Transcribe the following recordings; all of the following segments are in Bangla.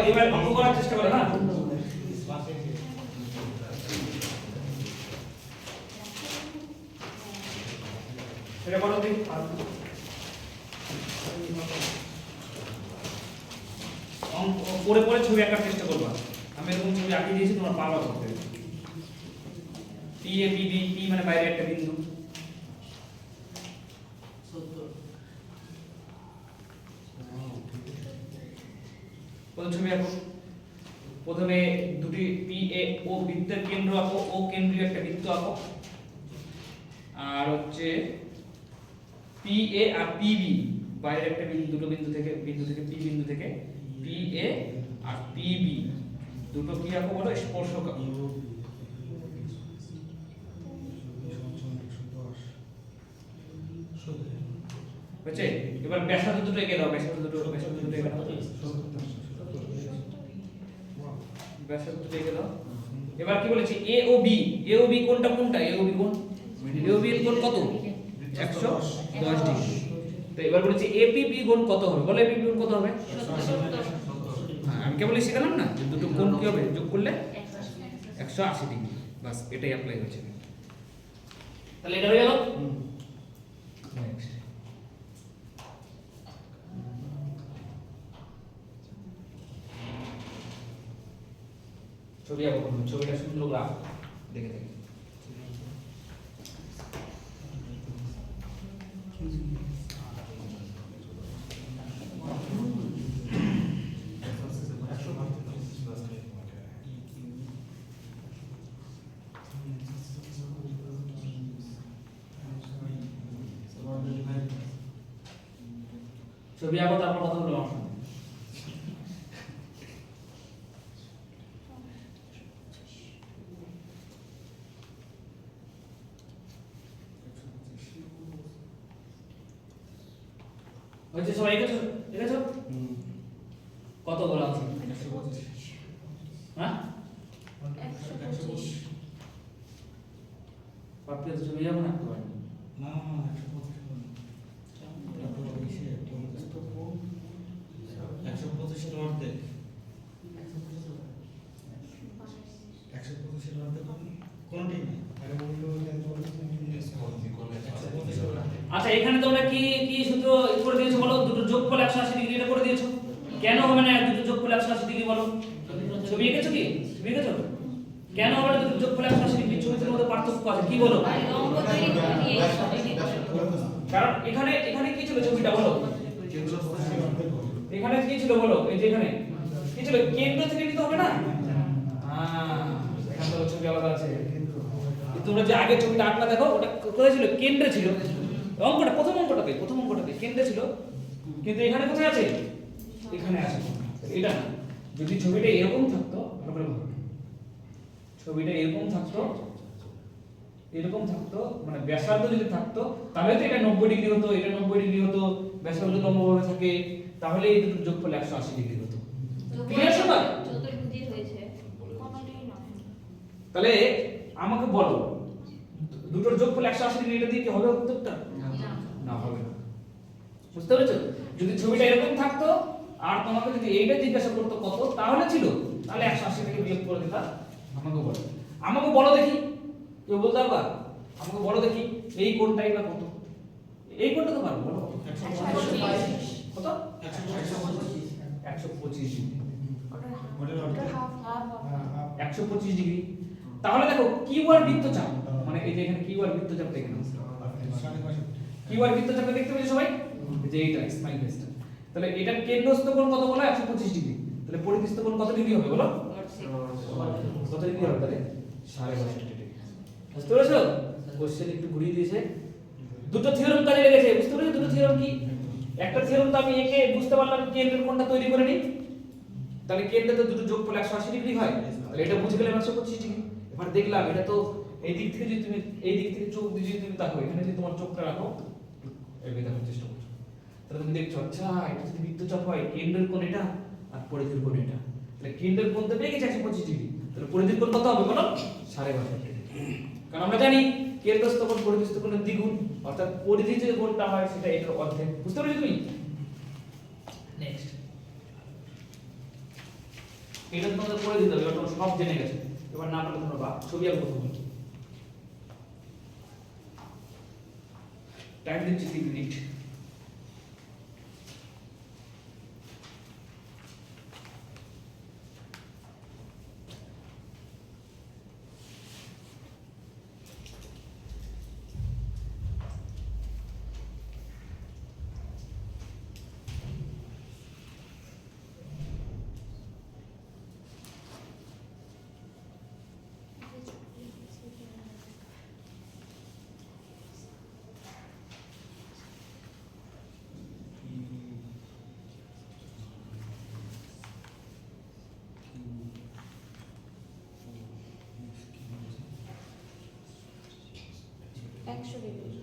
এবার অঙ্ক করার চেষ্টা করো না। এটা বলো দেখি পরে পরে ছবি আঁকার চেষ্টা করবা। আমি এরকম ছবি আঁকিয়ে দিয়েছি, তোমরা পারবা করতে। P A B B, P মানে বাইরে একটা বিন্দু। প্রথম ছবি আঁকো। প্রথমে দুটি পি এ ও বৃত্তের কেন্দ্র আঁকো, ও কেন্দ্রীয় একটা বৃত্ত আঁকো। আর হচ্ছে পি এ আর পি বি বাইরের একটা বিন্দু, দুটো বিন্দু থেকে পি বিন্দু থেকে পি এ আর পি বি দুটো কি আঁকো বলো? স্পর্শক আঁকো। বুঝছে? এবার ব্যাসার্ধ দুটো এঁকে দাও, ব্যাসার্ধ দুটো এঁকে দাও। ব্যাসার্ধ দুটো এঁকে দাও। এবার কি বলেছি? এ ও বি, এ ও বি কোনটা কোনটা? এ ও বি কোণ, এ ও বি এর কোণ কত? 110 ডিগ্রি। তো এবার বলেছি এপিবি কোণ কত হবে? বলো এপিবি কোণ কত হবে? হ্যাঁ, আমি কেবলই শিখালাম না যে দুটো কোণ কি হবে যোগ করলে 180 ডিগ্রি। বাস এটাই অ্যাপ্লাই হয়েছে। তাহলে এটা হয়ে গেল। নেক্সট ছবি আঁকো। ছবিটা সুন্দর করে আঁকো, দেখে দেখে। ছবি আঁকো, তারপর কথা বলবো। হচ্ছে সবাই এঁকেছো? এঁকেছো? কত বলা আছে? হ্যাঁ, 125। পাপড়ি তো ছবি যাবো না একটু পারি না না 125 এর অর্ধেক। 125 এর অর্ধেক কোনটি না? আচ্ছা, এখানে তোমরা কি কি সূত্র করে দিয়েছো বলো? দুটো যোগফল 180 ডিগ্রি এটা করে দিয়েছো। কেন হবে না দুটো যোগফল 180 ডিগ্রি বলো? ছবি এঁকেছো কি? ছবি এঁকেছো? কেন হবে না দুটো যোগফল 180 ডিগ্রি? ছবির মধ্যে পার্থক্য আছে, কি বলো? কারণ এখানে এখানে কি ছিল ছবিটা বলো? এখানে কি ছিল বলো? এই যে এখানে কি ছিল? কেন্দ্র থেকে নিতে হবে না? এখানে তো ছবি আলাদা আছে। তোমরা যে আগে ছবিটা আঁকলা দেখো, ওটা কোথায় ছিল? কেন্দ্রে ছিল। অঙ্কটা প্রথম অঙ্কটাতে কেন্দ্রে ছিল, কিন্তু এখানে কোথায় আছে? এখানে আছে। এটা না, যদি ছবিটা এরকম থাকতো, ছবিটা এরকম থাকতো মানে ব্যাসার্ধ যদি থাকতো, তাহলে তো এটা 90 ডিগ্রি হতো, এটা 90 ডিগ্রি হতো। ব্যাসার্ধ লম্বভাবে থাকে, তাহলে এই দুটোর যোগফল 180 ডিগ্রি হতো। ক্লিয়ার সবাই? চতুর্ভুজই হয়েছে, কোনটাই নয়। তাহলে আমাকে বলো, দুটোর যোগফল 180 ডিগ্রি, এটা দিয়ে কি হবে উত্তরটা? না, হবে না। বুঝতে পেরেছো? যদি ছবিটা এরকম থাকতো আর তোমাকে যদি এইটা জিজ্ঞাসা করতো কত, তাহলে ছিল, তাহলে 180 থেকে বিয়োগ করে দিতা। আমাকে বলো দেখি, কেউ বলতে পারবা? আমাকে বলো দেখি এই কোণটাই বা কত? এই কোণটা তো পারবো, বলো কত? 125 ডিগ্রি। 125 ডিগ্রি। তাহলে দেখো কিউআর বৃত্তচাপ, মানে এই যে এখানে কিউআর বৃত্তচাপ দেখে নাও। কিউআর বৃত্তচাপটা দেখতে পেয়েছো সবাই? যে এইটা স্মাইল ফেসটা। তাহলে এটার কেন্দ্রস্থ কোণ কত বলো? 125 ডিগ্রি। তাহলে পরিধিস্থ কোণ কত ডিগ্রি হবে বলো? কত ডিগ্রি হবে তাহলে? 62.5 ডিগ্রি। বুঝতে পেরেছো? কোশ্চেন একটু ঘুরিয়ে দিয়েছে। দুটো থিওরেম কাজে লেগেছে। বুঝতে পেরেছো দুটো থিওরেম কি? একটা থিওরেম তো আমি একে বুঝতে পারলাম কেন্দ্রের কোণটা তৈরি করে নিই। তাহলে কেন্দ্রে তো দুটো যোগফল 180 ডিগ্রি হয়। তাহলে এটা বুঝে গেলাম 125 ডিগ্রি। এবার দেখলাম এটা তো এই দিক থেকে যদি তুমি এই দিক থেকে চোখ দিয়ে যদি তুমি তাকো, এখানে যদি তোমার চোখটা রাখো, এই দেখার চেষ্টা করছো, তাহলে তুমি দেখছো আচ্ছা এটা যদি বৃত্তচাপ হয়, কেন্দ্রের কোণ এটা আর পরিধির কোণ এটা। তাহলে কেন্দ্রের কোণ তো পেয়ে গেছে 125 ডিগ্রি। তাহলে পরিধির কোণ কত হবে বলো? 62.5 ডিগ্রি। কারণ আমরা জানি কেন্দ্রস্থ কোণ পরিধিস্থ কোণের দ্বিগুণ, অর্থাৎ পরিধি যে কোণটা হয় সেটা এটার অর্ধেক। বুঝতে পেরেছো তুমি? নেক্সট এটা তোমাদের করে দিতে হবে, তোমরা সব জেনে গেছো। এবার না পারলে তোমরা বা ছবি আঁকবো তুমি। টাইম দিচ্ছি 3 মিনিট। একশো ডিগ্রি।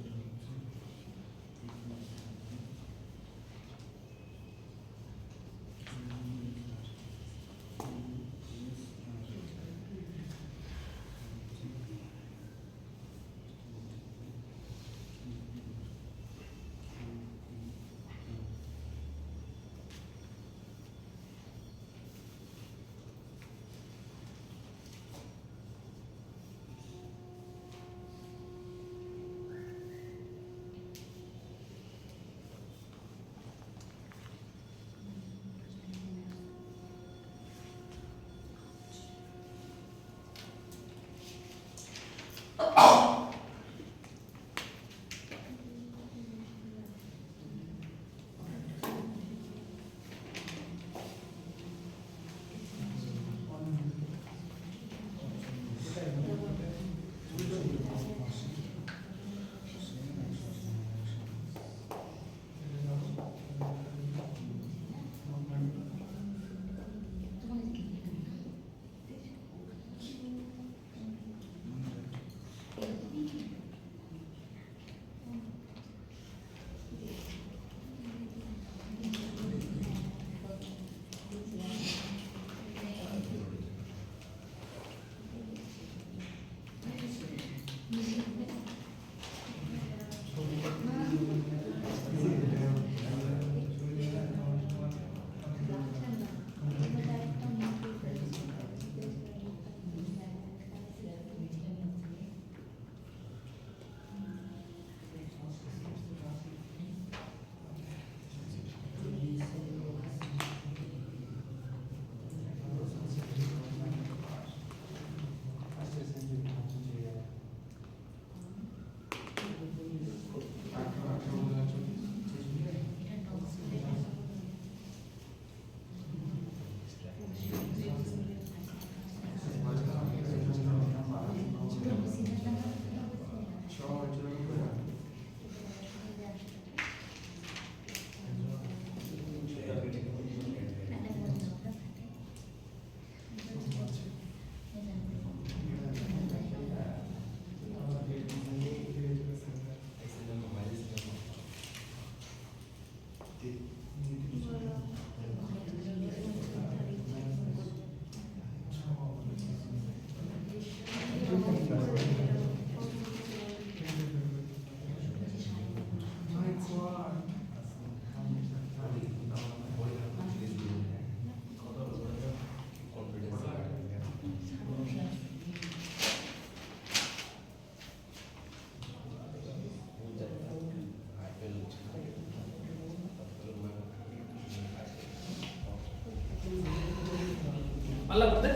পারলা করতে?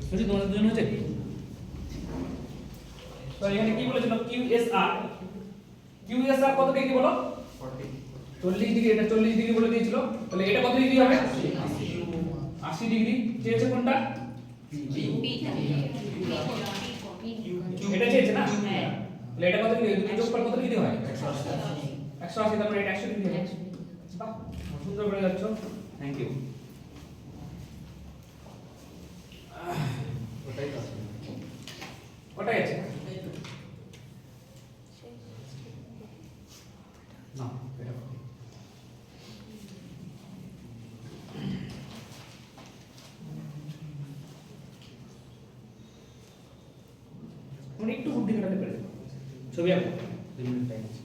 বুঝি তোমাদের দুজন হচ্ছে? তো এখানে কি বলেছিল QSR? QSR কত ডিগ্রি বলো? 40 ডিগ্রি। এটা 40 ডিগ্রি বলে দিয়েছিল। তাহলে এটা কত ডিগ্রি হবে? 80 ডিগ্রি। চেয়েছে কোনটা? এটা চেয়েছে না? তাহলে এটা কত ডিগ্রি? দুটো যোগ করলে কত ডিগ্রি হয়? 180। তারপরে এটা 100 ডিগ্রি হবে। বাহ, সুন্দর করে যাচ্ছ। Thank you. ওটাই আছে না, এটা মানে একটু বুদ্ধি খাটাতে পারে। ছবি আঁকো, 2 মিনিট টাইম আছে।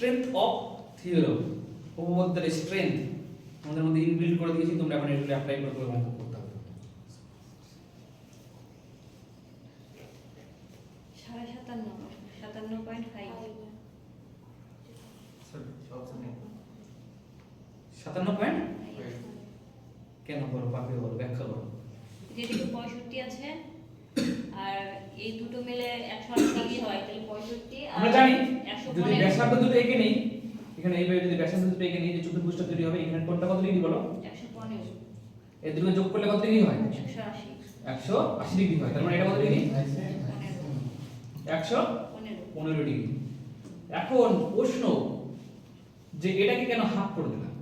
স্ট্রেংথ অফ থিওরাম, উপপাদ্যের স্ট্রেংথ আমাদের মধ্যে ইনবিল্ড করে দিয়েছি, তোমরা এখন এগুলো অ্যাপ্লাই করে করে অঙ্ক করতে হবে। 57 পয়েন্ট কেন বলো, পাবে বলো, ব্যাখ্যা করো। যেটুকু 65 আছে আর এই দুটো মিলে 180 ডিগ্রি হয়, তাহলে 65 আর আমরা জানি 115 যদি ব্যাসার্ধ দুটো এঁকে নেই, এখানে এইভাবে যদি ব্যাসার্ধ দুটো এঁকে নেই, যে চতুর্ভুজটা তৈরি হবে, এখানে কোণটা কত ডিগ্রি বলো? 115 এই দুটো যোগ করলে কত ডিগ্রি হয়? 180 180 ডিগ্রি হয়। তার মানে এটা কত ডিগ্রি? 15 115 ডিগ্রি। এখন প্রশ্ন যে এটাকে কেন হাফ করে দিলাম?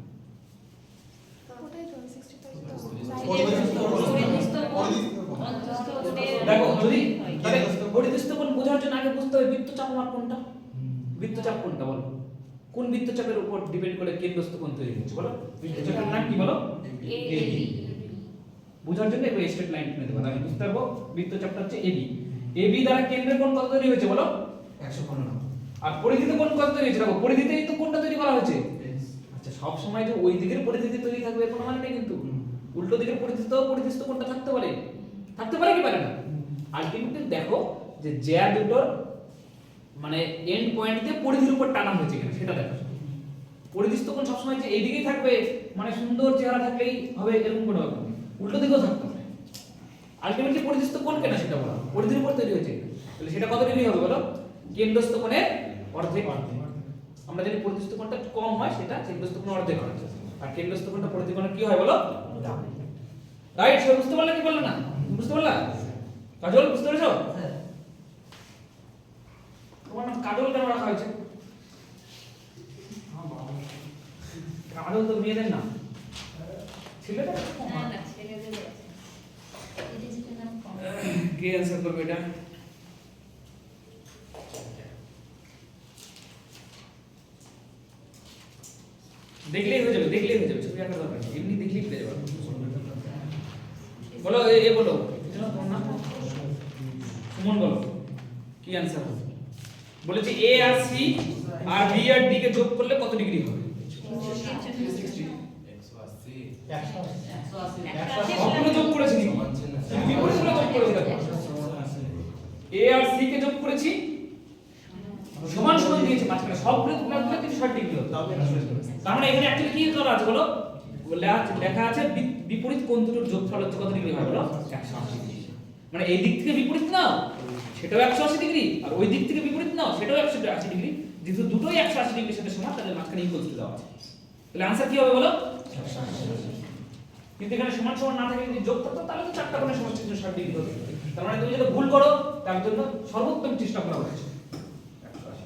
দেখো যদি তাহলে পরিদৃষ্ট কোণ বোঝার জন্য আগে বুঝতে হবে বৃত্তচাপ আমার কোনটা, বৃত্তচাপ কোনটা বলো, কোন বৃত্তচাপের উপর ডিপেন্ড করে কেন্দ্রস্থ কোণ তৈরি হচ্ছে বলো? বৃত্তচাপের নাম কি বলো? AB। বোঝার জন্য এই স্ট্রেট লাইন টেনে দেবো, আমি বুঝতে পারবো বৃত্তচাপটা হচ্ছে AB। AB দ্বারা কেন্দ্রের কোণ কত তৈরি হয়েছে বলো? 115। আর পরিধিত কোণ কত তৈরি হয়েছে? দেখো পরিধিতেই তো কোণটা তৈরি করা হয়েছে। আচ্ছা, সব সময় যে ওই দিকের পরিধিতে তৈরি থাকবে এর কোনো মানে নেই, কিন্তু উল্টো দিকের পরিধিত পরিধিস্থ কোণটা থাকতে পারে, থাকতে পারে কি পারে না? আলটিমেটলি দেখো যে জ্যা দুটোর মানে এন্ড পয়েন্ট দিয়ে পরিধির উপর টানা হয়েছে কিনা সেটা দেখো। পরিধিস্থ কোণ সবসময় যে এইদিকেই থাকবে মানে সুন্দর চেহারা থাকলেই হবে এরকম কোনো ব্যাপার নেই, উল্টো দিকেও থাকতে পারে। আলটিমেটলি পরিধিস্থ কোণ কেনা সেটা বলো, পরিধির উপর তৈরি হয়েছে, তাহলে সেটা কত ডিগ্রি হবে বলো? কেন্দ্রস্থ কোণের অর্ধেক। আমরা জানি পরিধিস্থ কোণটা কম হয়, সেটা কেন্দ্রস্থ কোণের অর্ধেক হয়, আর কেন্দ্রস্থ কোণটা পরিধি কোণের কি হয় বলো? রাইট। সব বুঝতে পারলে কি বললে না? বুঝতে পারলা? কাজল বুঝতে পেরেছো? তোমার নাম কাজল কেন রাখা হয়েছে? কাজল তো মেয়েদের নাম, ছেলেটা না ছেলেদের আছে, এটা যেটা নাম কম। কে অ্যানসার করবে এটা? দেখলেই হয়ে যাবে, দেখলেই হয়ে যাবে, ছবি আঁকার দরকার নেই, এমনি দেখলেই পেয়ে যাবে। বলো এ বলো, তোমার নাম সুমন, বলো কি অ্যানসার হবে? বলেছে এ আর সি আর বি আর ডি কে যোগ করলে কত ডিগ্রি হবে? 360। সবগুলো যোগ করেছি নাকি? বিপরীতগুলো যোগ করেছি দেখো। এ আর সি কে যোগ করেছি, সমান সমান দিয়েছে মাঝখানে, সবগুলো গুণ করলে 360 ডিগ্রি হবে। তার মানে এখানে অ্যাকচুয়ালি কি করা আছে বলো? লেখা আছে বিপরীত কোণ দুটোর যোগফল হচ্ছে কত ডিগ্রি হয় বলো? 180 ডিগ্রি। মানে এই দিক থেকে বিপরীত নাও সেটাও 180 ডিগ্রি, আর ওই দিক থেকে বিপরীত নাও সেটাও 180 ডিগ্রি, যেহেতু দুটোই 180 ডিগ্রির সাথে সমান, তাদের মাঝখানে ইকুয়ালস টু দেওয়া আছে। তাহলে आंसर কি হবে বলো? 180। কিন্তু এখানে সমান সমান না থাকে, যদি যোগ থাকতো তাহলে তো চারটা কোণের সমান 360 ডিগ্রি হতো। তার মানে তুমি যদি ভুল করো তার জন্য সর্বোত্তম চেষ্টা করা হয়েছে 180।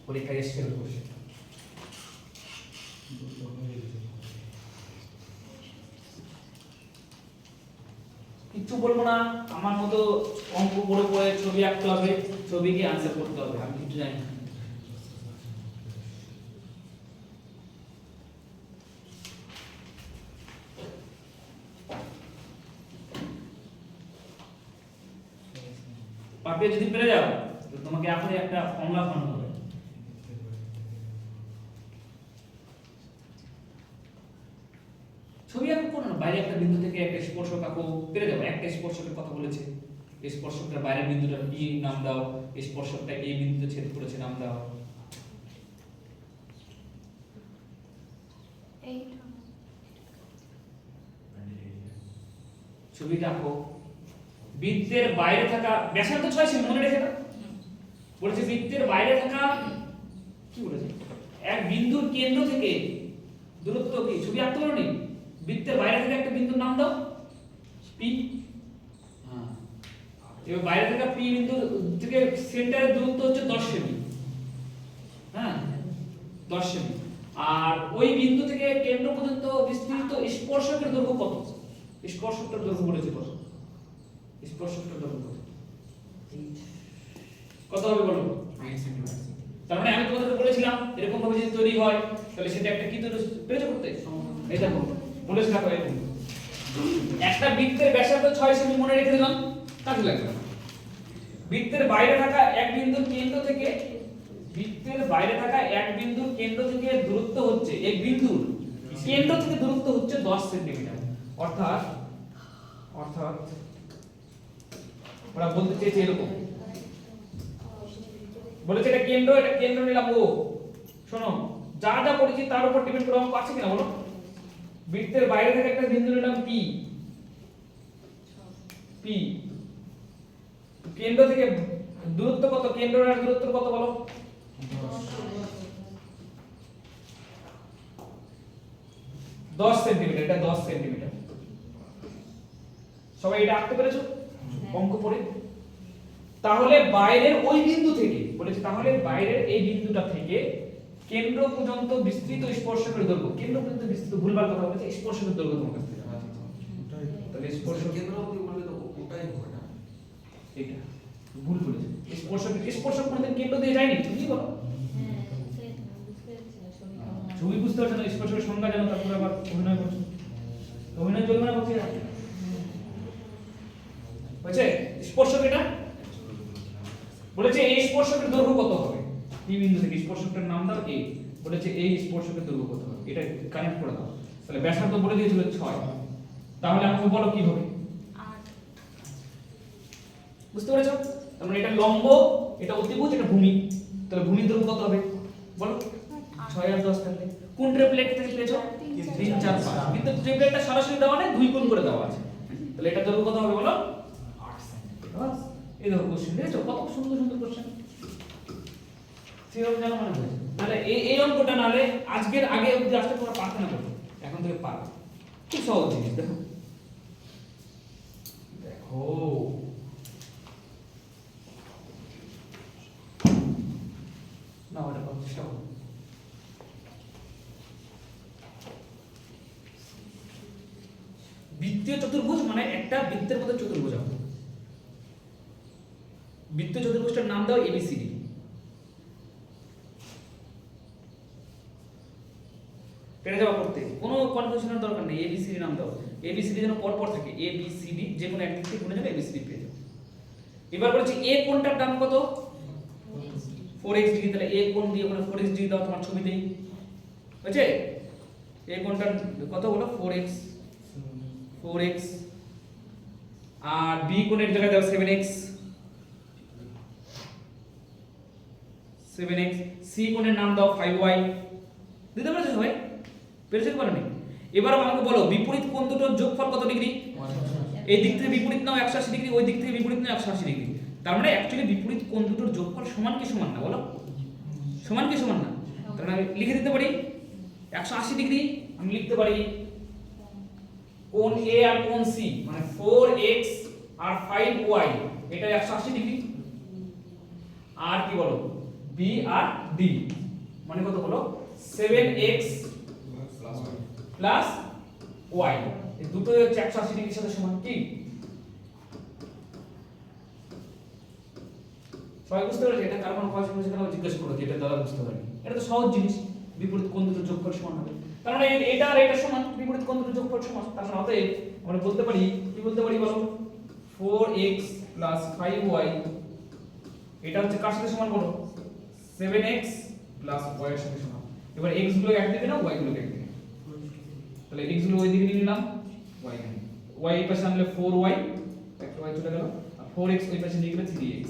পরীক্ষায় এসে বসে কিচ্ছু বলবো না, আমার মতো অঙ্ক পড়ে পড়ে ছবি আঁকতে হবে, ছবিকে আনসার করতে হবে, আমি কিছু জানি না। পাপিয়ে যদি পেরে যাও তো তোমাকে এখনই একটা ফর্মুলা বানাতে হবে। ছবি আঁকো কোন না, বাইরে একটা বিন্দু থেকে একটা স্পর্শক আঁকো, পেরে যাবে। একটা স্পর্শকের কথা বলেছে, এই স্পর্শকটার বাইরের বিন্দুটা পি নাম দাও, এই স্পর্শকটা এই বিন্দুতে ছেদ করেছে নাম দাও। ছবিটা আঁকো। বৃত্তের বাইরে থাকা ব্যাসার্ধ 6 সেমি, মনে রেখে দাও। বলেছে বৃত্তের বাইরে থাকা কি বলেছে, এক বিন্দুর কেন্দ্র থেকে দূরত্ব কি ছবি আঁকতে পারো নি? বৃত্তের বাইরে থেকে একটা বিন্দুর নাম দাও, পি। হ্যাঁ, এবার বাইরে থেকে পি বিন্দু থেকে সেন্টারের দূরত্ব হচ্ছে 10 সেমি। হ্যাঁ, 10 সেমি। আর ওই বিন্দু থেকে কেন্দ্র পর্যন্ত বিস্তৃত স্পর্শকের দৈর্ঘ্য কত? স্পর্শকটার দৈর্ঘ্য বলেছে কত? স্পর্শকটার দৈর্ঘ্য কত হবে বলো? 8 সেন্টিমিটার। তার মানে আমি তোমাদেরকে বলেছিলাম এরকম ভাবে যদি তৈরি হয় তাহলে সেটা একটা কি তৈরি পেরেছো করতে? এই দেখো বলেছিলাম এরকম একটা বৃত্তের ব্যাসার্ধ 6 সেমি, মনে রেখে দিলাম, কাজে লাগবে। বৃত্তের বাইরে থাকা এক বিন্দুর কেন্দ্র থেকে বৃত্তের বাইরে থাকা এক বিন্দুর কেন্দ্র থেকে দূরত্ব হচ্ছে এক বিন্দুর কেন্দ্র থেকে দূরত্ব হচ্ছে 10 সেন্টিমিটার। অর্থাৎ অর্থাৎ ওরা বলতে চেয়েছে এরকম, বলেছে এটা কেন্দ্র নিলাম ও। শোনো, যা যা পড়েছি তার উপর ডিপেন্ড করে অঙ্ক আছে কিনা বলো। বৃত্তের বাইরে থেকে একটা বিন্দু নিলাম পি, পি কেন্দ্র থেকে দূরত্ব কত, কেন্দ্র আর দূরত্ব কত বলো? 10 সেন্টিমিটার। এটা 10 সেন্টিমিটার। সবাই এটা আঁকতে পেরেছো অঙ্ক পড়ে? তাহলে বাইরের ওই বিন্দু থেকে বলেছে, তাহলে বাইরের এই বিন্দুটা থেকে কেন্দ্র পর্যন্ত বিস্তৃত স্পর্শকের দৈর্ঘ্য, কেন্দ্র পর্যন্ত বিস্তৃত ভুলভাল কথা বলেছে, স্পর্শকের দৈর্ঘ্য তোমার কাছ থেকে। তাহলে স্পর্শক কেন্দ্র অবধি বললে তো ওটাই হবে না, এটা ভুল বলেছে। স্পর্শক কোনদিন কেন্দ্র দিয়ে যায়নি, তুমি বলো। ছবি বুঝতে পারছো না, স্পর্শকের সংজ্ঞা জানো, তারপরে আবার অভিনয় করছো। অভিনয় চলবে না বলছি বুঝছে? স্পর্শক এটা বলেছে এই স্পর্শকের দৈর্ঘ্য কত হবে, এই বিন্দু থেকে স্পর্শকটার নাম দাও এ, বলেছে এই স্পর্শকের দৈর্ঘ্য কত হবে, এটা কানেক্ট করে দাও। তাহলে ব্যাসার্ধ বলে দিয়েছিল 6, তাহলে আমাকে বলো কি হবে। বুঝতে পেরেছো? তার মানে এটা লম্ব, এটা অতিভুজ, এটা ভূমি। তাহলে ভূমির দৈর্ঘ্য কত হবে বলো? 6 আর 10 থাকলে কোন ট্রিপলেট থেকে পেয়েছো? 3 4 5। কিন্তু ট্রিপলেটটা সরাসরি দেওয়া নেই, 2 গুণ করে দেওয়া আছে। তাহলে এটা দৈর্ঘ্য কত হবে বলো? 8 সেন্টিমিটার। এই দেখো কোশ্চেন দেখেছো কত সুন্দর সুন্দর কোশ্চেন। থিওরি জানা মানে হয়েছে। তাহলে এই অঙ্কটা নালে আজকের আগে অবধি আসলে তোমরা পারতে না করো, এখন থেকে পারো। খুব সহজ জিনিস। দেখো দেখো না, ওটা করার চেষ্টা করো। বৃত্তীয় চতুর্ভুজ মানে একটা বৃত্তের মধ্যে চতুর্ভুজ হবে। বৃত্তীয় চতুর্ভুজটার নাম দাও এবিসিডি। পেরে যাওয়া করতে কোনো কনফিউশনের দরকার নেই, এবিসিডি নাম দাও। এবিসিডি যেন পর পর থাকে, এবিসিডি যে কোনো একদিক থেকে গুণে যাবে, এবিসিডি পেয়ে যাবে। এবার বলছি এ কোণটার দাম কত? 4x degree. তাহলে এ কোণ দিয়ে ওখানে 4x ডিগ্রি দাও তোমার ছবিতেই, বুঝছে? এ কোণটার কত বলো? 4x। আর বি কোণের জায়গায় দাও 7x। সি কোণের নাম দাও 5y। দিতে পেরেছো সবাই? পেরেছো কি পারোনি? এবার আমাকে বলো বিপরীত কোণ দুটোর যোগফল কত ডিগ্রি? এই দিক থেকে বিপরীত নাও 180 ডিগ্রি, ওই দিক থেকে বিপরীত নাও 180 ডিগ্রি। তার মানে অ্যাকচুয়ালি বিপরীত কোণ দুটোর যোগফল সমান কি সমান না বলো? সমান কি সমান না? তাহলে আমি লিখে দিতে পারি 180 ডিগ্রি। আমি লিখতে পারি কোণ এ আর কোণ সি মানে 4x আর 5y, এটা 180 ডিগ্রি। আর কি বলো? বি আর ডি মানে কত বলো? 7x প্লাস y, এই দুটোই হচ্ছে 180 ডিগ্রির সাথে সমান। কি সবাই বুঝতে পারছে? এটা কার্বন কোয়াশন বুঝে কেন জিজ্ঞেস করো যে এটা দ্বারা বুঝতে পারি? এটা তো সহজ জিনিস, বিপরীত কোণ দুটোর যোগফল সমান হবে। তার মানে এটা আর এটা সমান, বিপরীত কোণ দুটোর যোগফল সমান। তার মানে অতএব আমরা বলতে পারি, কি বলতে পারি বলো? 4x প্লাস 5y এটা হচ্ছে কার সাথে সমান বলো? 7x প্লাস y এর সাথে সমান। এবার x গুলো একদিকে নাও, y গুলো একদিকে। তাহলে x গুলো ওই দিকে নিয়ে নিলাম, y এখানে। y এই পাশে আনলে 4y, একটা y চলে গেল, আর 4x ওই পাশে নিয়ে গেলে 3x।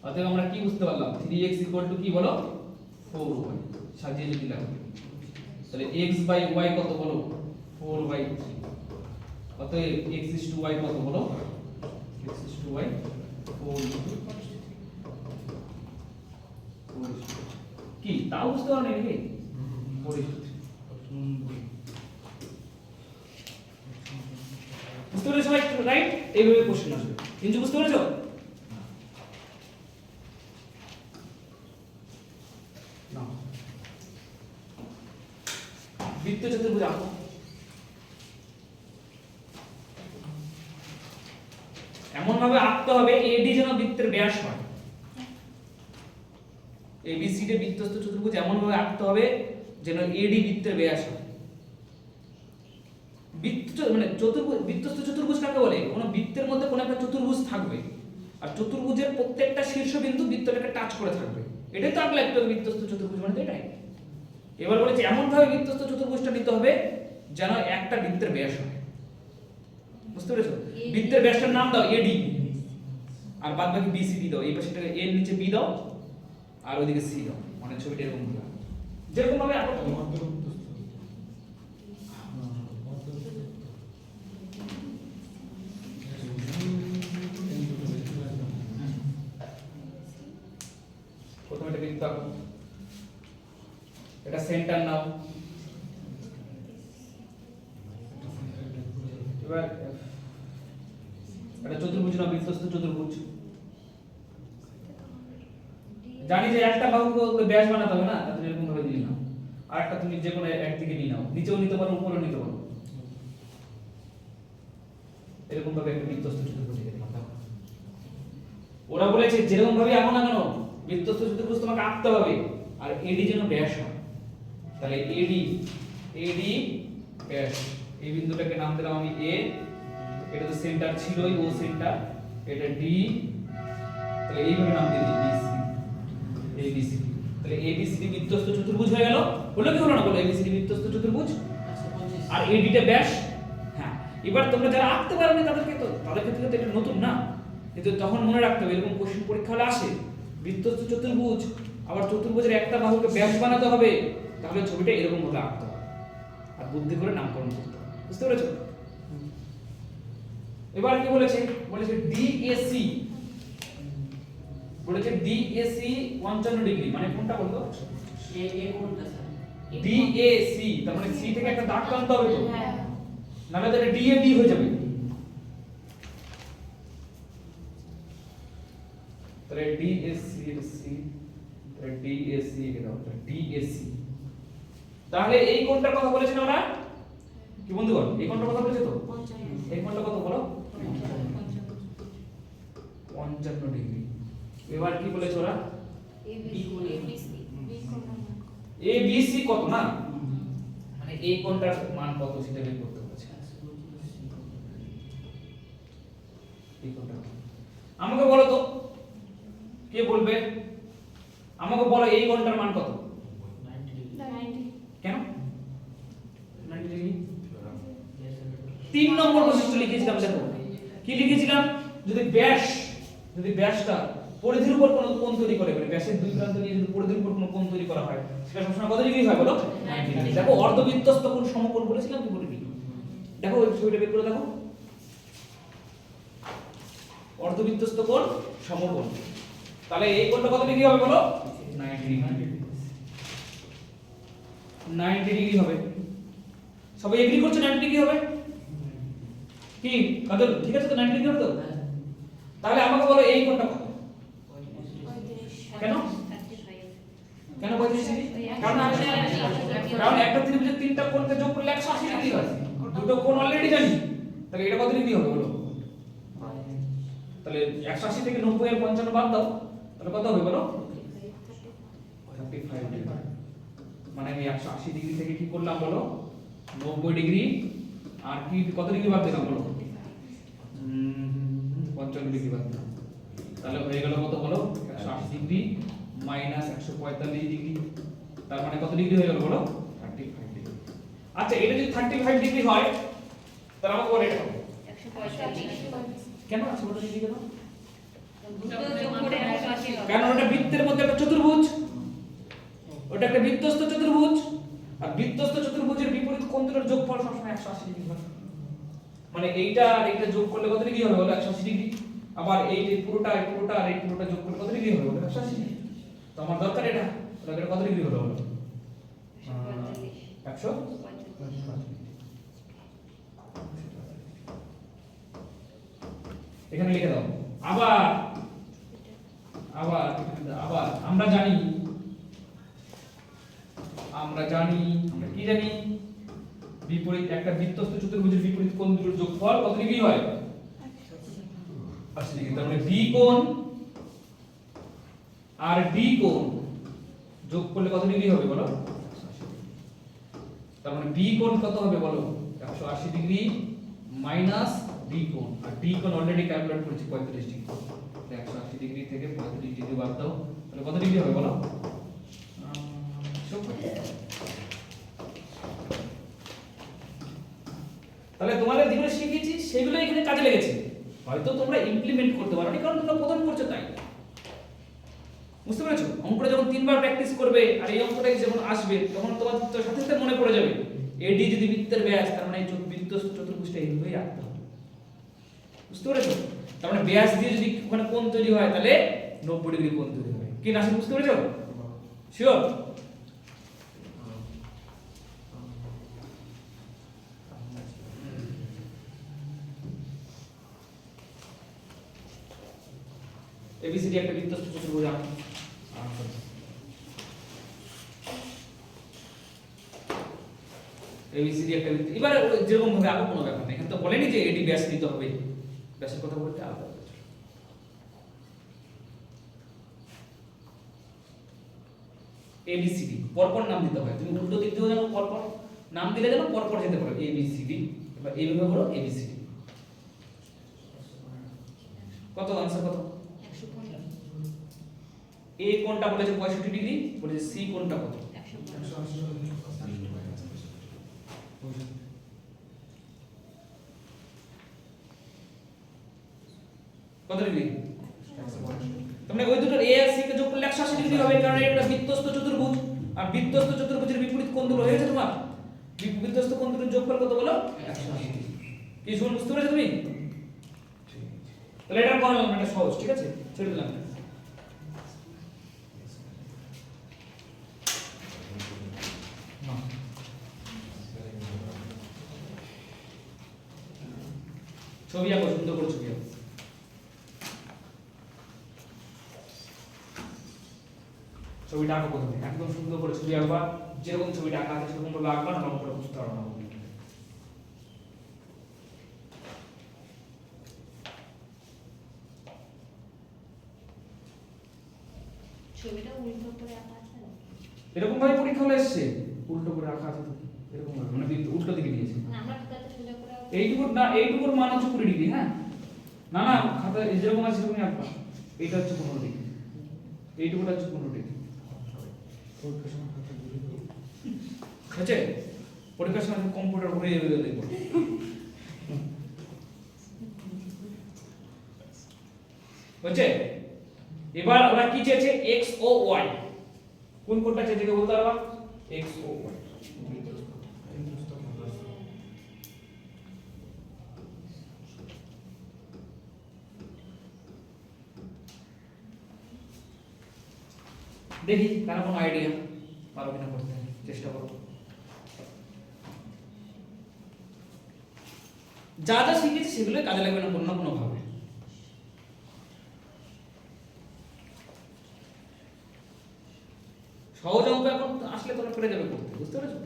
অতএব আমরা কি বুঝতে পারলাম? 3x কি বলো? 4y। সাজিয়ে যদি লাগবে তাহলে x বাই y কত বলো? 4/3। অতএব x is to y কত বলো? x is to y 4 কি তাও বুঝতে পারো নাকি? 4 বুঝতে পেরেছো সবাই? রাইট, এইভাবে কোশ্চেন আসবে। কিন্তু বুঝতে পেরেছো? না, বৃত্তীয় চতুর্ভুজ আঁকো। এমন ভাবে আঁকতে হবে এডি যেন বৃত্তের ব্যাস হয়। এবিসিডি বৃত্তস্থ চতুর্ভুজ এমন ভাবে আঁকতে হবে যেন এডি বৃত্তের ব্যাস হয়। বৃত্ত মানে চতুর্ভুজ, বৃত্তস্থ চতুর্ভুজ কাকে বলে? কোন বৃত্তের মধ্যে কোন একটা চতুর্ভুজ থাকবে, আর চতুর্ভুজের প্রত্যেকটা শীর্ষবিন্দু বৃত্তটাকে টাচ করে থাকবে। এটাই তো আঁকলে একটা বৃত্তস্থ চতুর্ভুজ মানে তো এটাই। এবার বলেছে এমন ভাবে বৃত্তস্থ চতুর্ভুজটা নিতে হবে যেন একটা বৃত্তের ব্যাস হয়। বুঝতে পেরেছো? বৃত্তের ব্যাসটার নাম দাও এডি, আর বাদ বাকি বিসিডি দাও। এই পাশেটা এর নিচে বি দাও আর ওইদিকে সি দাও, মানে ছবিটা এরকম হবে। যেরকম ভাবে আঁকো তুমি। প্রথমে এটা বৃত্ত আঁকো, এটা সেন্টার নাও। এবার এটা চতুর্ভুজ না বৃত্তস্থ চতুর্ভুজ। জানি যে একটা বাহুকে ব্যাস বানাতে হবে না, তাহলে এরকম ভাবে দিয়ে নাও। আর একটা তুমি যে কোনো একদিকে নিয়ে নাও, নিচেও নিতে পারো উপরেও নিতে পারো। এরকম ভাবে একটা বৃত্তস্থ চতুর্ভুজ এঁকে দিলাম। দেখো ওরা বলেছে যেরকম ভাবে আঁকো না কেন বৃত্তস্থ চতুর্ভুজ তোমাকে আঁকতে হবে, আর এডি যেন ব্যাস হয়। তাহলে এডি ব্যাস, এই বিন্দুটাকে নাম দিলাম আমি এ, এটা তো সেন্টার ছিলই, ও সেন্টার, এটা ডি, তাহলে এইভাবে নাম দিয়ে দিই বিসি, এবিসিডি। তাহলে এবিসিডি বৃত্তস্থ চতুর্ভুজ হয়ে গেল। হলো কি হলো না বলো? এবিসিডি বৃত্তস্থ চতুর্ভুজ আর এডিটা ব্যাস। হ্যাঁ, এবার তোমরা যারা আঁকতে পারো না তাদের ক্ষেত্রে তো এটা নতুন না, কিন্তু তখন মনে রাখতে হবে এরকম কোশ্চেন পরীক্ষা হলে আসে বৃত্তস্থ চতুর্ভুজ, আবার চতুর্ভুজের একটা বাহুকে ব্যাস বানাতে হবে, তাহলে ছবিটা এরকম ভাবে আঁকতে হবে আর বুদ্ধি করে নামকরণ করতে হবে। বুঝতে পেরেছো? এবার কি বলেছে? বলেছে ডিএসি, বলেছে ডিএসি 55 ডিগ্রি, মানে কোনটা বলতো? এ কোনটা স্যার? ডিএসি, তার মানে সি থেকে একটা দাগ টানতে হবে তো, নাহলে তো এটা ডিএবি হয়ে যাবে। তাহলে ডিএসি এর সি, তাহলে ডিএসি কে দাও, ডিএসি। তাহলে এই কোণটার কথা বলেছেন ওরা কি বন্ধুগণ? এই কোণটার কথা বলেছে তো? এই কোণটা কত বলো? 55 ডিগ্রি। এবার কি বলেছে ওরা? এবিসি কত না, মানে এই কোণটার মান কত সেটা বের করতে বলেছে। এই কোণটা আমাকে বলো তো, কে বলবে? আমাকে বলো এই কোণটার মান কত? 90 কেন 90 ডিগ্রি? 3 নম্বর বৈশিষ্ট্য লিখেছিলাম। দেখো কি লিখেছিলাম? যদি ব্যাসটা পরিধির উপর কোনো কোণ তৈরি করে, মানে ব্যাসের দুই প্রান্ত নিয়ে যদি পরিধির উপর কোনো কোণ তৈরি করা হয়, সেটা সবসময় কত ডিগ্রি হয় বলো? 90 ডিগ্রি। দেখো অর্ধবৃত্তস্থ কোণ সমকোণ বলেছিলাম কি বলিনি? দেখো ওই ছবিটা বের করে দেখো, অর্ধবৃত্তস্থ কোণ সমকোণ। তাহলে এই কোণটা কত ডিগ্রি হবে বলো? 90 ডিগ্রি। 90 ডিগ্রি হবে। সবাই এগ্রি করছে 90 ডিগ্রি হবে? কি কাদের ঠিক আছে তো? 90 ডিগ্রি হবে তো? তাহলে আমাকে বলো এই কোণটা কত? কেন? 35 ডিগ্রি? কারণ একটা ত্রিভুজের তিনটা কোণকে যোগ করলে 180 ডিগ্রি হয়। দুটো কোণ অলরেডি জানি, তাহলে এটা কত ডিগ্রি হবে বলো? তাহলে 180 থেকে 90 আর 55 বাদ দাও, তাহলে কত হবে বলো? 35 ডিগ্রি। মানে আমি 180 ডিগ্রি থেকে কি করলাম বলো? 90 ডিগ্রি আর কি কত ডিগ্রি বাদ দিলাম বলো? 55 ডিগ্রি বাদ দিলাম। তাহলে হয়ে গেল কত বলো? 180 ডিগ্রি মাইনাস 145 ডিগ্রি, তার মানে কত ডিগ্রি হয়ে গেল বলো? 35 ডিগ্রি। আচ্ছা এটা যদি 35 ডিগ্রি হয় তাহলে আমাকে বলো এটা কত? 145 কেন 145 ডিগ্রি কেন? দুটো যোগ করে 180 হবে। কারণ ওটা বৃত্তের মধ্যে একটা চতুর্ভুজ, ওটা একটা বৃত্তস্থ চতুর্ভুজ, আর বৃত্তস্থ চতুর্ভুজের বিপরীত কোণ দুটোর যোগফল সবসময় 180 ডিগ্রি হয়। মানে এইটা আর এইটা যোগ করলে কত ডিগ্রি হবে বলো? 180 ডিগ্রি। আবার এই যে পুরোটা আর এই পুরোটা যোগ করলে কত ডিগ্রি হবে বলো? 180 ডিগ্রি। তো আমার দরকার এটা, তাহলে এটা কত ডিগ্রি হলো বলো? 145। এখানে লিখে দাও। আবার আমরা জানি আমরা কি জানি? বিপরীত একটা বৃত্তস্থ চতুর্ভুজের বিপরীত কোণ দুটোর যোগফল কত ডিগ্রি হয়? 80 ডিগ্রি। তার মানে বি কোণ আর ডি কোণ যোগ করলে কত ডিগ্রি হবে বলো? 180 ডিগ্রি। তার মানে বি কোণ কত হবে বলো? 180 ডিগ্রি মাইনাস ডি কোণ, আর ডি কোণ অলরেডি ক্যালকুলেট করেছি 35 ডিগ্রি। 180 ডিগ্রি থেকে 35 ডিগ্রি বাদ দাও, তাহলে কত ডিগ্রি হবে বলো? 70। তাহলে তোমাদের যেগুলো শিখেছি সেগুলো এখানে কাজে লেগেছে, হয়তো তোমরা ইমপ্লিমেন্ট করতে পারোনি কারণ তোমরা প্রথম করছো তাই। বুঝতে পেরেছো? অঙ্কটা যখন 3 বার প্র্যাকটিস করবে আর এই অঙ্কটা যখন আসবে তখন তোমার সাথে সাথে মনে পড়ে যাবে এডি যদি বৃত্তের ব্যাস, তার মানে এই বৃত্ত চতুর্ভুজটা এইভাবেই আঁকতে হবে। বুঝতে পেরেছো? তার মানে ব্যাস দিয়ে যদি ওখানে কোণ তৈরি হয় তাহলে 90 ডিগ্রি কোণ তৈরি হবে। কি না বুঝতে পেরেছো? শিওর? এবিসিডি একটা বৃত্তস্থ চতুর্ভুজ আঁকো। এবিসিডি একটা বৃত্ত, এবারে যেরকম ভাবে আঁকো কোনো ব্যাপার নেই, এখানে তো বলেনি যে এডি ব্যাস দিতে হবে, ব্যাসের কথা বলতে আলাদা। এবিসিডি পরপর নাম দিতে হয়, তুমি উল্টো দিক দিয়েও জানো পরপর নাম দিলে যেন পরপর যেতে পারো, এবিসিডি। এবার এইভাবে বলো এবিসিডি। কত आंसर কত? 115 এ কোণটা বলেছে 65 ডিগ্রি, বলেছে সি কোণটা কত? 115 কত ডিগ্রি? তোমরা ওই দুটোর এ আর সি কে যোগ করলে 180 ডিগ্রি হবে, কারণ এটা বৃত্তস্থ চতুর্ভুজ, আর বৃত্তস্থ চতুর্ভুজের বিপরীত কোণ দুটো হয়েছে তোমার, বৃত্তস্থ কোণ দুটোর যোগফল কত বলো? 180 ডিগ্রি। কি শুন বুঝতে পেরেছো তুমি? তাহলে এটা করলাম, এটা সহজ, ঠিক আছে, ছেড়ে দিলাম। ছবি আঁকো, সুন্দর করে ছবি আঁকো। ছবিটা আঁকো প্রথমে, একদম সুন্দর করে ছবি আঁকবা, যেরকম ছবিটা আঁকা আছে সেরকম ভাবে আঁকবা, না করে বুঝতে পারবে না। ছবিটা উল্টো করে আঁকা আছে না? এরকম ভাবে পরীক্ষা হলে এসছে, উল্টো করে আঁকা আছে তো, এরকম ভাবে মানে উল্টো দিকে দিয়েছে। না আমরা খাতাতে সোজা করে আঁকা। এইটুকুর না, এইটুকুর মান হচ্ছে 20 ডিগ্রি। হ্যাঁ, না না খাতা যেরকম আছে সেরকমই আঁকবা। এইটা হচ্ছে 15 ডিগ্রি, এইটুকুটা হচ্ছে 15 ডিগ্রি। হচ্ছে পরীক্ষার সময় কম্পিউটার ঘুরে যাবে দেখবো। হচ্ছে এবার ওরা কি চেয়েছে? এক্স ও ওয়াই। কোন কোনটা চেয়েছে কে বলতে পারবা? এক্স ও ওয়াই। দেখি কারো কোনো আইডিয়া পারো কিনা করতে, চেষ্টা করো। যা যা শিখেছি সেগুলো কাজে লাগবে না কোনো না কোনো ভাবে। সহজ অঙ্ক এখন আসলে তোমরা পেরে যাবে করতে, বুঝতে পেরেছো?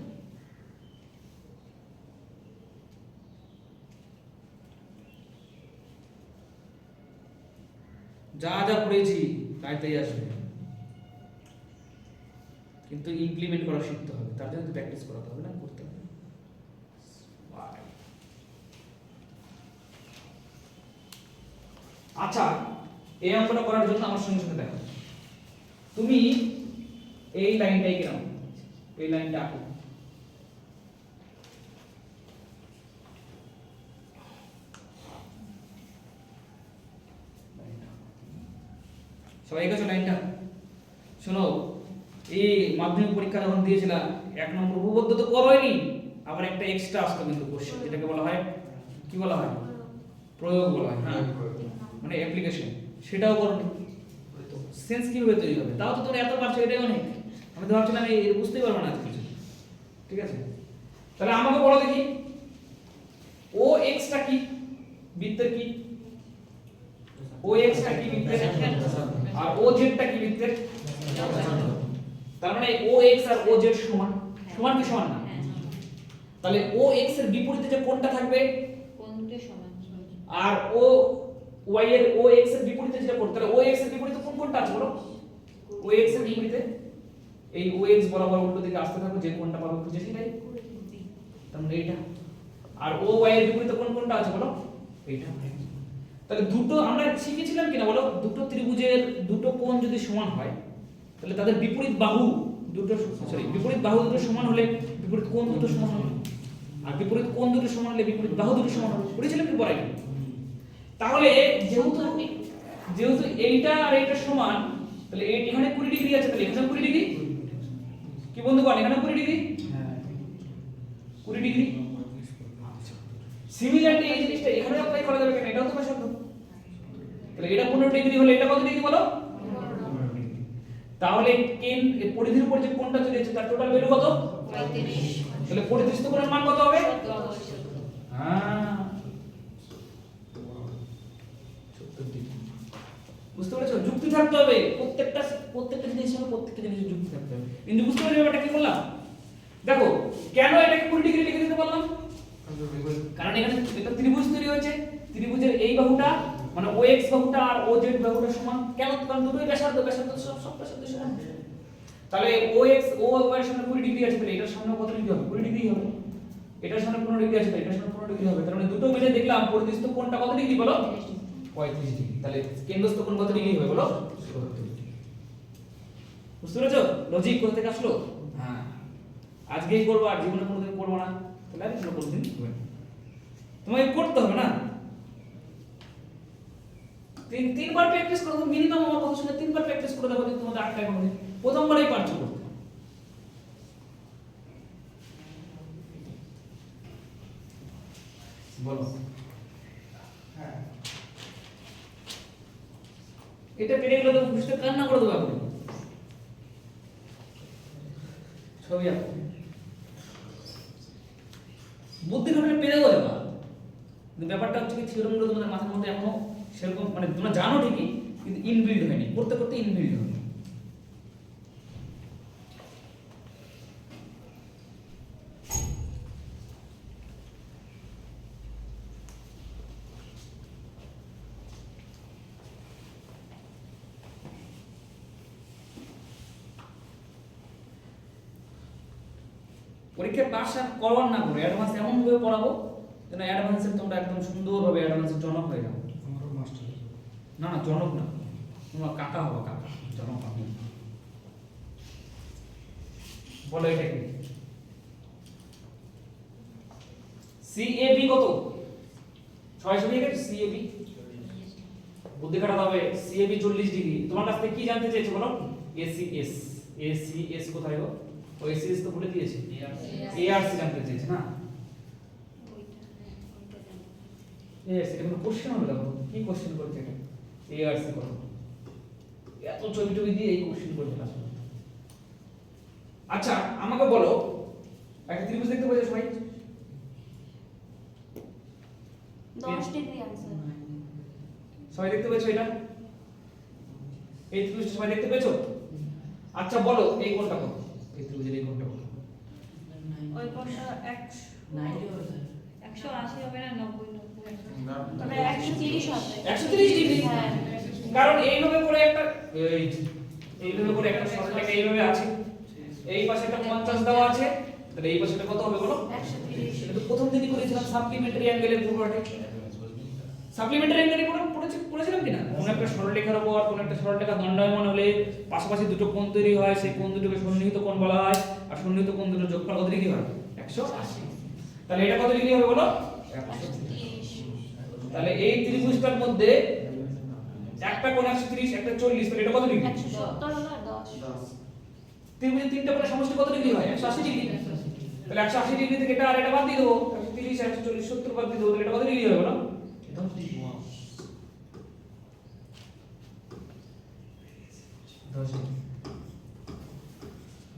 যা যা পড়েছি তাই তাই আসবে, কিন্তু ইমপ্লিমেন্ট করা শিখতে হবে, তার জন্য প্র্যাকটিস করাতে হবে, না করতে হবে। আচ্ছা, এই অঙ্কটা করার জন্য আমার সঙ্গে সঙ্গে দেখো, তুমি এই লাইনটাই কেন, এই লাইনটা আঁকো। সবাই এঁকেছো লাইনটা? শোনো, এই মাধ্যমিক পরীক্ষা যখন দিয়েছিলাম 1 নম্বর উপপাদ্য তো করোইনি, আবার একটা এক্সট্রা আসতো কিন্তু কোশ্চেন, যেটাকে বলা হয় কি বলা হয়? প্রয়োগ বলা হয়। হ্যাঁ, মানে অ্যাপ্লিকেশন, সেটাও করোনি। সেন্স কিভাবে তৈরি হবে? তাও তো তোমরা এত পারছো, এটাই অনেক। আমি তো ভাবছিলাম এই বুঝতেই পারবো না কিছু, ঠিক আছে? তাহলে আমাকে বলো দেখি, ও এক্সটা কি বৃত্তের? কি ও এক্সটা কি বৃত্তের? আর ও জেডটা কি বৃত্তের? তার মানে ও এক্স আর ও জেড সমান, সমান কি সমান না? তাহলে ও এক্স এর বিপরীতে যে কোণটা থাকবে, কোণ দুটো সমান। আর ও ওয়াই এর ও এক্স এর বিপরীতে যেটা কোণ, তাহলে ও এক্স এর বিপরীতে কোন কোণটা আছে বলো? ও এক্স এর বিপরীতে এই ও এক্স বরাবর উল্টো দিকে আসতে থাকো, যে কোণটা পাবো খুঁজে সেটাই, তার মানে এইটা। আর ও ওয়াই এর বিপরীতে কোন কোণটা আছে বলো? এইটা। তাহলে দুটো আমরা শিখেছিলাম কিনা বলো, দুটো ত্রিভুজের দুটো কোণ যদি সমান হয় তাহলে তাদের বিপরীত বাহু দুটো, সরি বিপরীত বাহু দুটো সমান হলে বিপরীত কোণ দুটো সমান হবে, আর বিপরীত কোণ দুটো সমান হলে বিপরীত বাহু দুটো সমান হবে। পড়েছিলাম কি পড়াই? তাহলে যেহেতু যেহেতু এইটা আর এইটা সমান, তাহলে এখানে 20 ডিগ্রি আছে, তাহলে এখানে 20 ডিগ্রি কি বন্ধুগণ, এখানে 20 ডিগ্রি, 20 ডিগ্রি। সিমিলারলি এই জিনিসটা এখানে অ্যাপ্লাই করা যাবে কেন, এটাও তো ব্যাসার্ধ, তাহলে এটা 15 ডিগ্রি হলে এটা কত ডিগ্রি বলো? তাহলে কেন পরিধির উপর যে কোণটা চলে যাচ্ছে তার টোটাল ভ্যালু কত? 35। তাহলে পরিধিস্থ কোণের মান কত হবে? 17। হ্যাঁ 70 ডিগ্রি। বুঝতে পেরেছো? যুক্তি থাকতে হবে, প্রত্যেকটা জিনিসের সঙ্গে প্রত্যেকটা জিনিসের যুক্তি থাকতে হবে। কিন্তু বুঝতে পেরেছো ব্যাপারটা কি বললাম? দেখো কেন এটাকে 20 ডিগ্রি লিখে দিতে বললাম? কারণ এখানে একটা ত্রিভুজ তৈরি হয়েছে, ত্রিভুজের এই বাহুটা মানে OX বাহুটা আর OZ বাহুটা সমান। কেন? কারণ দুটোই ব্যাসার্ধ, ব্যাসার্ধ সব ব্যাসার্ধ সমান। তাহলে OX ও এর সামনে 20 ডিগ্রি আছে, তাহলে এটার সামনে কত ডিগ্রি হবে? 20 ডিগ্রি হবে। এটার সামনে 15 ডিগ্রি আছে, তাহলে এটার সামনে 15 ডিগ্রি হবে। তার মানে দুটো মিলে দেখলাম পরিধিস্থ কোণটা কত ডিগ্রি বলো? 35 ডিগ্রি। তাহলে কেন্দ্রস্থ কোণ কত ডিগ্রি হবে বলো? 70 ডিগ্রি। বুঝতে পেরেছো লজিক কোথা থেকে আসলো? হ্যাঁ আজকেই করবো, আর জীবনে কোনোদিন করবো না, তাহলে আর কোনোদিন হবে না। তোমাকে করতে হবে না, তিনবার প্র্যাকটিস করো মিনিমাম। আমার কথা শুনে 3বার প্র্যাকটিস করে দেখো, তোমাদের 8টায় হবে, প্রথমবারই পারছো করতে। বলো হ্যাঁ এটা পেরে গেলে তো বুঝতে কান্না করে দেবো আপনি। ছবি আঁকো, বুদ্ধি খাটালে পেরেও যাবা। কিন্তু ব্যাপারটা হচ্ছে কি থিওরিগুলো তোমাদের মাথার মধ্যে এখনো সেরকম মানে তোমরা জানো ঠিকই, কিন্তু ইনবিল্ড হয়নি, করতে করতে ইনবিল্ড হবে। পরীক্ষা পাস আর করবার না করে অ্যাডভান্স এমন ভাবে পড়াবো যেন অ্যাডভান্সে তোমরা একদম সুন্দরভাবে অ্যাডভান্সের জনক হয়ে যাও। আমারও মাস্টার না না জনক না, তোমার কাকা হবো, কাকা, জনক আমি। বলো এটা কি? CAB কত? 600 হয়ে গেছে CAB। বুদ্ধি খাটাতে হবে। CAB 40 degree. তোমার কাছ থেকে কি জানতে চাইছে বলো? ACS। ACS কোথায় গো? ও ACS তো বলে দিয়েছে, ARC জানতে চেয়েছে না? ARC এটা কোনো কোশ্চেন হবে? দেখো কি কোশ্চেন করেছে এটা, ARC কত? এত ছবি টবি দিয়ে এই কোশ্চেন করেছে আসলে। আচ্ছা আমাকে বলো, একটা ত্রিভুজ দেখতে পেয়েছো সবাই? 10 ডিগ্রি आंसर। সবাই দেখতে পেয়েছো এটা? এই ত্রিভুজটা সবাই দেখতে পেয়েছো? আচ্ছা বলো এই কোণটা কত? এই ত্রিভুজের এই কোণটা কত? ওই কোণটা 180 হবে না 90 তবে 130 হবে। 130 ডিগ্রি। হ্যাঁ কারণ এইভাবে করে একটা এইভাবে করে একটা সরলরেখা এইভাবে আছে, এই পাশে একটা 50 দেওয়া আছে, তাহলে এই পাশেটা কত হবে বলো? 130। এটা তো প্রথম দিনই করেছিলাম সাপ্লিমেন্টারি অ্যাঙ্গেলের উপরে। সাপ্লিমেন্টারি অ্যাঙ্গেলে পড়েছিলাম কিনা? কোন একটা সরলরেখার উপর কোন একটা সরলরেখা দণ্ডায়মান হলে পাশাপাশি দুটো কোণ তৈরি হয়, সেই কোণ দুটোকে সন্নিহিত কোণ বলা হয়, আর সন্নিহিত কোণ দুটোর যোগফল কত ডিগ্রি হয়? 180। তাহলে এটা কত ডিগ্রি হবে বলো? 130। তাহলে এই ত্রিভুজটার মধ্যে একটা কোণ 130, একটা 40, তাহলে এটা কত ডিগ্রি? 170 হলো 10। ত্রিভুজের তিনটা কোণের সমষ্টি কত ডিগ্রি হয়? 180 ডিগ্রি। তাহলে 180 ডিগ্রি থেকে এটা আর এটা বাদ দিয়ে দেবো, 130 140 70 বাদ দিয়ে দেবো, তাহলে এটা কত ডিগ্রি হবে বলো? 10 ডিগ্রি। 10 ডিগ্রি।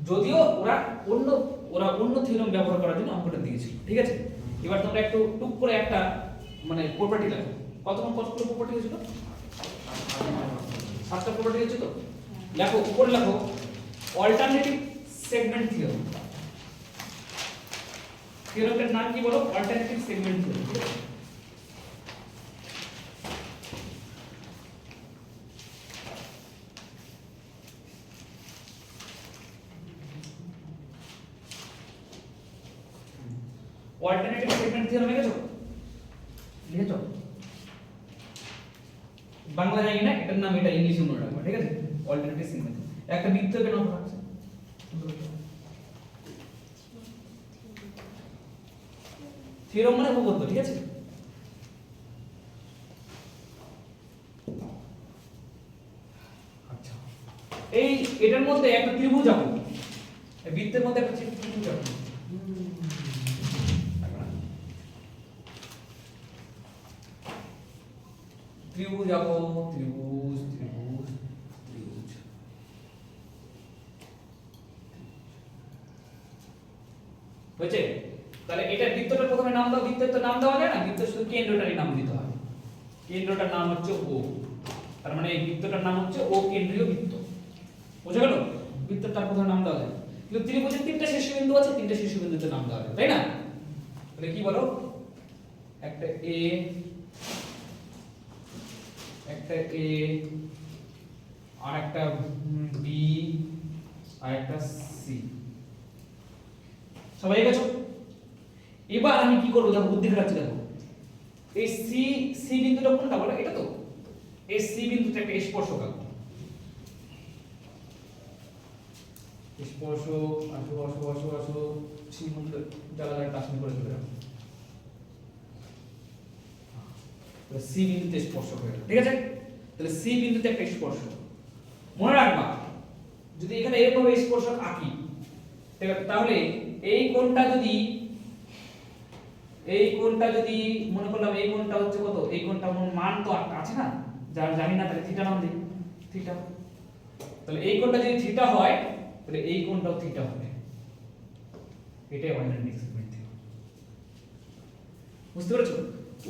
যদিও ওরা অন্য থিওরেম ব্যবহার করার জন্য অঙ্কটা দিয়েছিল, ঠিক আছে? এবার তোমরা একটু টুক করে একটা মানে প্রপার্টি লেখো। কতগুলো প্রপার্টি হয়েছিল? 7টা প্রপার্টি হয়েছে তো? লেখো, উপরে লেখো অল্টারনেটিভ সেগমেন্ট থিওরেম। থিওরেমটার নাম কি বলো? অল্টারনেটিভ সেগমেন্ট থিওরেম, ঠিক আছে? অল্টারনেটিভ সেগমেন্ট থিওরেম লিখেছো? বাংলা জানি না, এটার নাম এটা ইংলিশে মনে রাখবা, ঠিক আছে? Alternative signal. একটা বৃত্তকে নাম রাখছে। থিওরাম মানে উপপাদ্য, ঠিক আছে? আচ্ছা, এই এটার মধ্যে একটা ত্রিভুজ আঁকো, এই বৃত্তের মধ্যে একটা ত্রিভুজ আঁকো। ত্রিভুজ আঁকো, ত্রিভুজ ত্রিভুজ ত্রিভুজ। হয়েছে? তাহলে এটা বৃত্তটার প্রথমে নাম দাও, বৃত্তের তো নাম দেওয়া যায় না, বৃত্তের শুধু কেন্দ্রটারই নাম দিতে হয়। কেন্দ্রটার নাম হচ্ছে ও, তার মানে এই বৃত্তটার নাম হচ্ছে ও কেন্দ্রীয় বৃত্ত। বুঝা গেল? বৃত্তটার প্রথমে নাম দেওয়া যায়, কিন্তু ত্রিভুজের তিনটা শীর্ষবিন্দু আছে, তিনটা শীর্ষবিন্দুতে নাম দেওয়া যায়, তাই না? তাহলে কি বলো? একটা এ, একটা এ, আর একটা বি, আর একটা সি। সবাই গেছো? এবার আমি কি করবো, দেখো বুদ্ধি খাটাচ্ছি, দেখো এই সি, সি বিন্দুটা কোনটা বলো? এটা তো। এই সি বিন্দুতে একটা স্পর্শক আঁকবো। স্পর্শক আসো আসো আসো আসো, সি বিন্দু জায়গায় টাচনি করে চলে যাবো। সি বিন্দুতে স্পর্শক হয়ে গেল, ঠিক আছে? তাহলে সি বিন্দুতে একটা স্পর্শক মনে রাখবা। যদি এখানে এরকম স্পর্শক আঁকি, তাহলে এই কোণটা যদি মনে করলাম এই কোণটা হচ্ছে কত, এই কোণটা মান তো আছে না, যার জানি না, তাহলে থিটা নাম দিই, থিটা। তাহলে এই কোণটা যদি থিটা হয়, তাহলে এই কোণটাও থিটা হবে। এটাই অর্ডিনারি সেগমেন্ট থিটা। বুঝতে পেরেছো?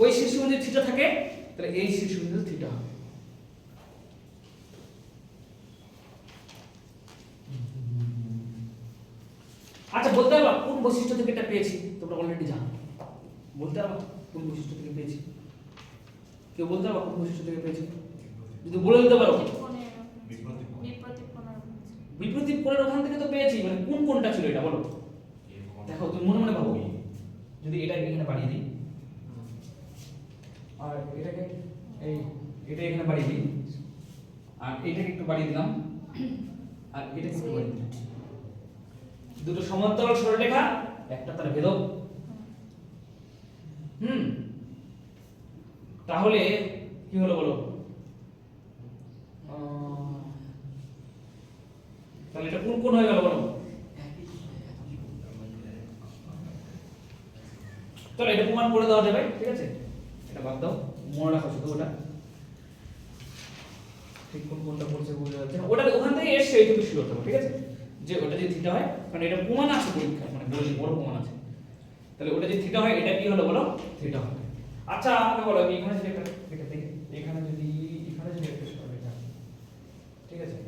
ওই শীর্ষবিন্দু থিটা থাকে, তাহলে এই শীর্ষবিন্দু থিটা হবে। আচ্ছা, বলতে পারবা কোন বৈশিষ্ট্য থেকে এটা পেয়েছি? তোমরা অলরেডি জানো। বলতে পারবা কোন বৈশিষ্ট্য থেকে পেয়েছি? কেউ বলতে পারবা কোন বৈশিষ্ট্য থেকে পেয়েছি? যদি বলে দিতে পারো। বিপরীত কোণের ওখান থেকে তো পেয়েছি, মানে কোন কোণটা ছিল এটা বলো? দেখো তুমি মনে মনে ভাবো। যদি এটা এখানে বাড়িয়ে দিই, আর এটাকে এটা এখানে বাড়িয়ে দিই, আর এটাকে একটু বাড়িয়ে দিলাম, আর এটাকে একটু বাড়িয়ে দিলাম, দুটো সমান্তরাল সরলরেখা, একটা তার ভেদক। তাহলে কি হলো বলো? তাহলে এটা কোন কোণ হয়ে গেল বলো? চলো এটা প্রমাণ করে দেওয়া যাবে, ঠিক আছে? এটা বাদ দাও, মনে রাখো শুধু ওটা ঠিক কোন কোণটা পড়ছে বুঝতে যাচ্ছে না, ওটা ওখান থেকে এসে এইটুকু শুরু হতে হবে, ঠিক আছে? যে ওটা যদি থিটা হয়, কারণ এটা প্রমাণ আছে পরীক্ষা, মানে বড় প্রমাণ আছে, তাহলে ওটা যদি থিটা হয়, এটা কি হলো বলো? থিটা হবে। আচ্ছা আমাকে বলো, এখানে যদি একটা এটা দেখি, এখানে যদি একটা সরলরেখা, ঠিক আছে?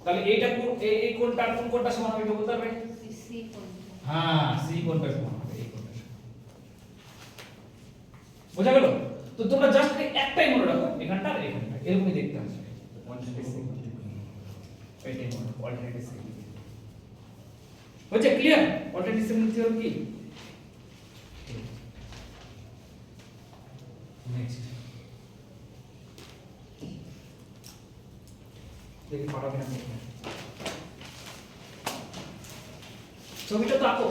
তাহলে এইটা কোন, এই কোণটা কোন কোণটা সমান হবে বলতে পারবে? সি কোণ। হ্যাঁ, সি কোণটা সমান হবে এই কোণটা। বোঝা গেল? তো তোমরা জাস্ট একটাই মনে রাখো, এখানটা আর এখানটা এরকমই দেখতে হবে। এইটাই মনে রাখো, অল্টারনেটিভ সেগমেন্ট। হচ্ছে ক্লিয়ার? অল্টারনেটিভ সেগমেন্ট থিওরি কি? নেক্সট দেখি পারবে না করতে। ছবিটা তো আঁকো।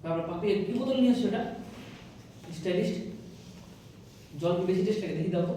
তারপর পাপি কি বোতল নিয়ে আসছো? এটা স্টাইলিশ জল কি বেশি টেস্ট লাগে? দেখি দাও তো।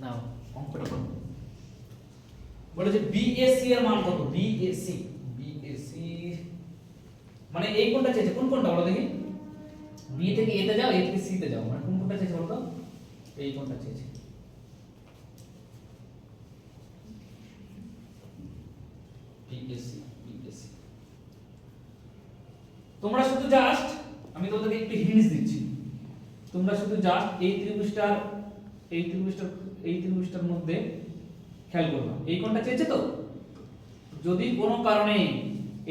নাও অঙ্কটা করো। বলে যে বিএসসি এর মান কত? বিএসসি মানে এই কোণটা চেয়েছে, কোন কোণটা বলো দেখি? বি থেকে এ তে যাও, এ থেকে সি তে যাও, মানে কোন কোণটা চেয়েছে বলো তো? এই কোণটা চেয়েছে। বিএসসি তোমরা শুধু জাস্ট, আমি তোমাদেরকে একটু হিন্টস দিচ্ছি, তোমরা শুধু জাস্ট এই ত্রিভুজটার মধ্যে খেয়াল করবে, এই কোণটা চেয়েছে তো, যদি কোনো কারণে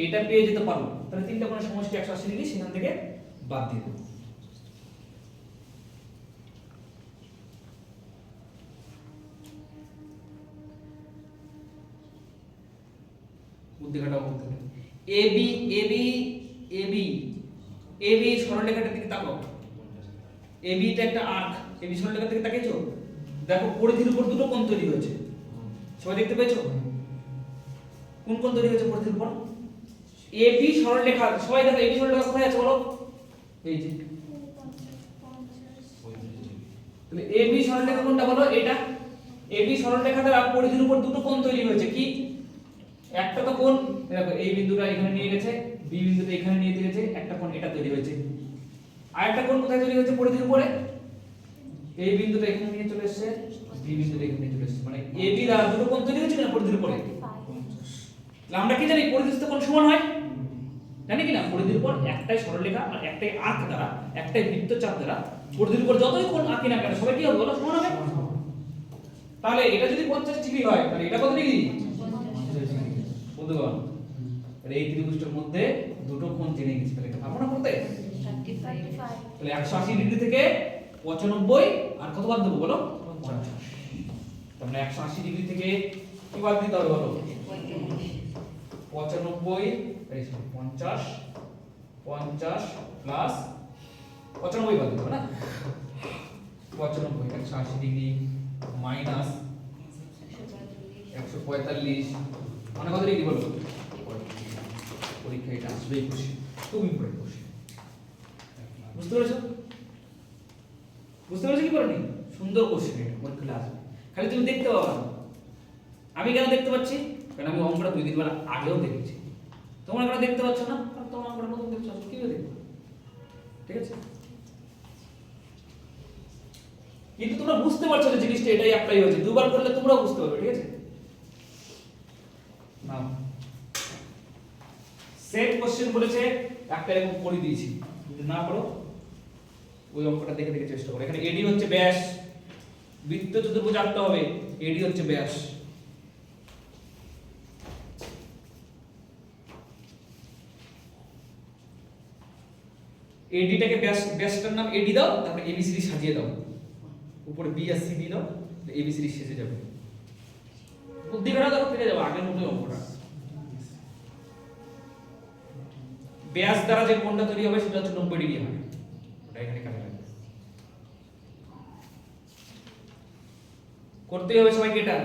এটা পেয়ে যেতে পারো তাহলে তিনটা কোণের সমষ্টি 180 ডিগ্রি, সেখান থেকে বাদ দিয়ে দেবো। বুদ্ধিঘাটা বলতে হবে এবি এবি এবি এবি সরলরেখাটার দিকে তাকাও। এবি টা একটা আর্ক, এবি সরলরেখার দিকে তাকিয়েছো, দেখো পরিধির উপর দুটো কোণ তৈরি হয়েছে, সবাই দেখতে পেয়েছো? কোন কোণ তৈরি হয়েছে পরিধির উপর? এবি সরলরেখা, সবাই দেখো এবি সরলরেখা কোথায় আছে বলো? এই যে, তাহলে এবি সরলরেখা কোনটা বলো? এটা। এবি সরলরেখা দ্বারা পরিধির উপর দুটো কোণ তৈরি হয়েছে, কি? একটা তো কোণ দেখো এই বিন্দুটা এখানে নিয়ে গেছে, বি বিন্দুটা এখানে নিয়ে গেছে, একটা কোণ এটা তৈরি হয়েছে। আর একটা কোণ কোথায় তৈরি হয়েছে পরিধির উপরে? এই বিন্দুটা এখানে নিয়ে চলে এসেছে, বি বিন্দুটা এখানে নিয়ে চলে এসেছে, মানে এবি দ্বারা দুটো কোণ তৈরি হয়েছে না পরিধির উপরে? তাহলে আমরা কি জানি পরিধিস্থ কোণ সমান হয়, জানি কি না? পরিধির উপর একটাই সরলরেখা আর একটাই আর্ক দ্বারা, একটাই বৃত্তচাপ দ্বারা পরিধির উপর যতই কোণ আঁকি না কেন সবাই কি হবে বলো? সমান হবে। তাহলে এটা যদি 50 ডিগ্রি হয় তাহলে এটা কত ডিগ্রি? বন্ধুগণ, তাহলে এই ত্রিভুজটার মধ্যে দুটো কোণ জেনে গেছি, তাহলে এটা পাবো না করতে? তাহলে 180 ডিগ্রি থেকে 95 আর কত বাদ দেবো বলো? 50। তাহলে 180 ডিগ্রি থেকে কি বাদ দিতে হবে বলো? 95 এই 50 50 প্লাস 95 বাদ দিতে হবে না? 95 180 ডিগ্রি মাইনাস 145 মানে কত ডিগ্রি বলো? পরীক্ষা এটা আসবেই খুশি, তুমি পড়ে খুশি। বুঝতে পেরেছো? বুঝতে পেরেছো কি করে নি? সুন্দর কোশ্চেন, এটা পরীক্ষা আসবে, খালি তুমি দেখতে পাবা না। আমি কেন দেখতে পাচ্ছি? কারণ আমি অঙ্কটা 2 দিন আগেও দেখেছি। তোমরা কেন দেখতে পাচ্ছ না? কারণ তোমরা অঙ্কটা নতুন দেখছো, কিভাবে দেখবে? ঠিক আছে, কিন্তু তোমরা বুঝতে পারছো যে জিনিসটা এটাই অ্যাপ্লাই হয়েছে, দুবার করলে তোমরাও বুঝতে পারবে। ঠিক আছে, নাও সেম কোশ্চেন বলেছে, একটা এরকম করে দিয়েছি, যদি না পারো ওই অঙ্কটা দেখে দেখে চেষ্টা করো। এখানে এডি হচ্ছে ব্যাস, বৃত্ত চতুর্ভুজ আঁকতে হবে, এডি হচ্ছে ব্যাস। এডিটাকে ব্যাসটার নাম এডি দাও, তারপরে এবিসিডি সাজিয়ে দাও, উপরে বি আর সি দিয়ে দাও, এবিসিডি সেজে যাবে। বুদ্ধি খারাপ দেখো ফিরে যাবো আগের মতোই অঙ্কটা। ব্যাস দ্বারা যে কোণটা তৈরি হবে সেটা হচ্ছে 90 ডিগ্রি হবে, ওটা এখানে কাটে লাগবে। করতেই হবে সবাইকে এটা।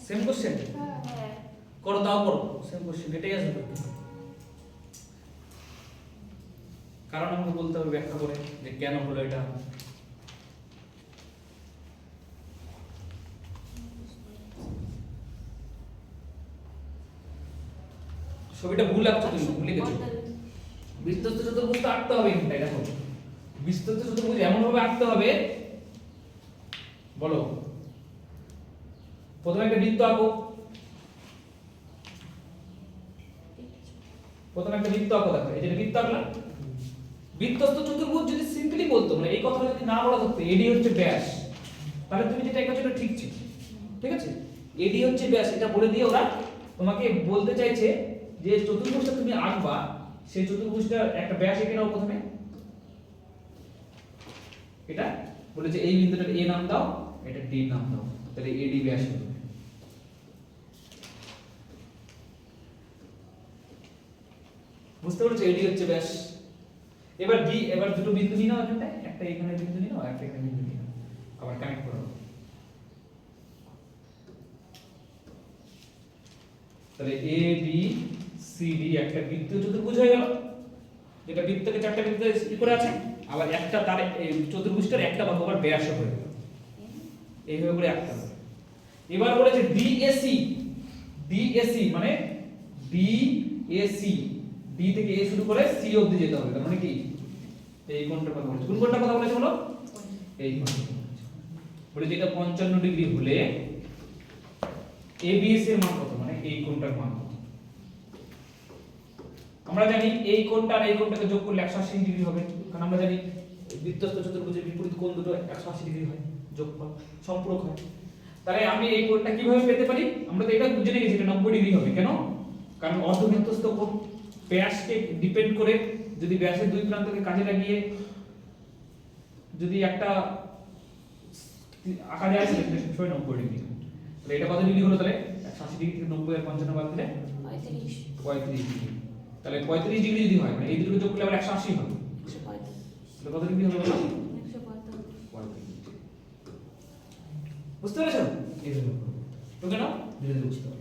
সেম কোশ্চেন করো, দাও করো, সেম কোশ্চেন এটাই আসবে। কারণ আমাকে বলতে হবে ব্যাখ্যা করে যে কেন হলো এটা। ছবিটা ভুল আঁকছো, তুমি ভুলে গেছো। বিস্তৃত চতুর্ভুজ তো আঁকতে হবে, এখানটায় দেখো বিস্তৃত চতুর্ভুজ এমন ভাবে আঁকতে হবে, বলো প্রথমে একটা বৃত্ত আঁকো, প্রথমে একটা বৃত্ত আঁকো। দেখো এই যে বৃত্ত আঁকলাম, বৃত্তস্থ চতুর্ভুজ যদি সিম্পলি বলতো, মানে এই কথাটা যদি না বলা থাকতো এডি হচ্ছে ব্যাস, তাহলে তুমি যেটা এঁকেছো এটা ঠিক ছিল। ঠিক আছে, এডি হচ্ছে ব্যাস এটা বলে দিয়ে ওরা তোমাকে বলতে চাইছে যে চতুর্ভুজটা তুমি আঁকবা, সেই চতুর্ভুজটা একটা ব্যাস এঁকে নাও প্রথমে। এটা বলেছে এই বিন্দুটা এ নাম দাও, এটা ডি নাম দাও, তাহলে এডি ব্যাস হবে। বুঝতে পেরেছো? এডি হচ্ছে ব্যাস। এবার ডি, এবার দুটো বিন্দু নিয়ে নাও এখানটায়, একটা এখানে বিন্দু নিয়ে নাও, একটা এখানে বিন্দু নিয়ে নাও, আবার কানেক্ট করো। তাহলে এ বি সি ডি একটা বৃত্তীয় চতুর্ভুজ হয়ে গেল, যেটা বৃত্তকে চারটা বৃত্ত কি করে আছে, আবার একটা তার চতুর্ভুজটার একটা বাহু আবার ব্যাস হয়ে গেল। এইভাবে করে আঁকতে হবে। এবার বলেছে ডিএসি, ডিএসি মানে ডিএসি, ডি থেকে এ শুরু করে সি অবধি যেতে হবে। তার মানে কি এই কোণটার কথা বলেছে। কোন কোণটার কথা বলেছে বলো? এই কোণটা বলে যেটা 55 ডিগ্রি হলে এবিএস এর মান কত, মানে এই কোণটার মান কত। আমরা জানি এই কোণটা আর এই কোণটাকে যোগ করলে 180 ডিগ্রি হবে, কারণ আমরা জানি বৃত্তস্থ চতুর্ভুজের বিপরীত কোণ দুটো 180 ডিগ্রি হয়, যোগফল সম্পূরক হয়। তাহলে আমি এই কোণটা কিভাবে পেতে পারি? আমরা তো এটা জেনে গেছি এটা 90 ডিগ্রি হবে। কেন? কারণ অর্ধবৃত্তস্থ কোণ ব্যাসকে ডিপেন্ড করে, যদি ব্যাসের দুই প্রান্তকে কাজে লাগিয়ে যদি একটা আঁকা যায় সেটা সবসময় 90 ডিগ্রি। তাহলে এটা কত ডিগ্রি হলো? তাহলে 180 ডিগ্রি থেকে 90 আর 55 বাদ দিলে 35 ডিগ্রি। তাহলে 35 ডিগ্রি যদি হয় মানে এই দুটো যোগ করলে আবার 180 হবে। তাহলে কত ডিগ্রি হবে বলো? 145। বুঝতে পেরেছো? এই হলো ওকে না? ধীরে ধীরে বুঝতে হবে।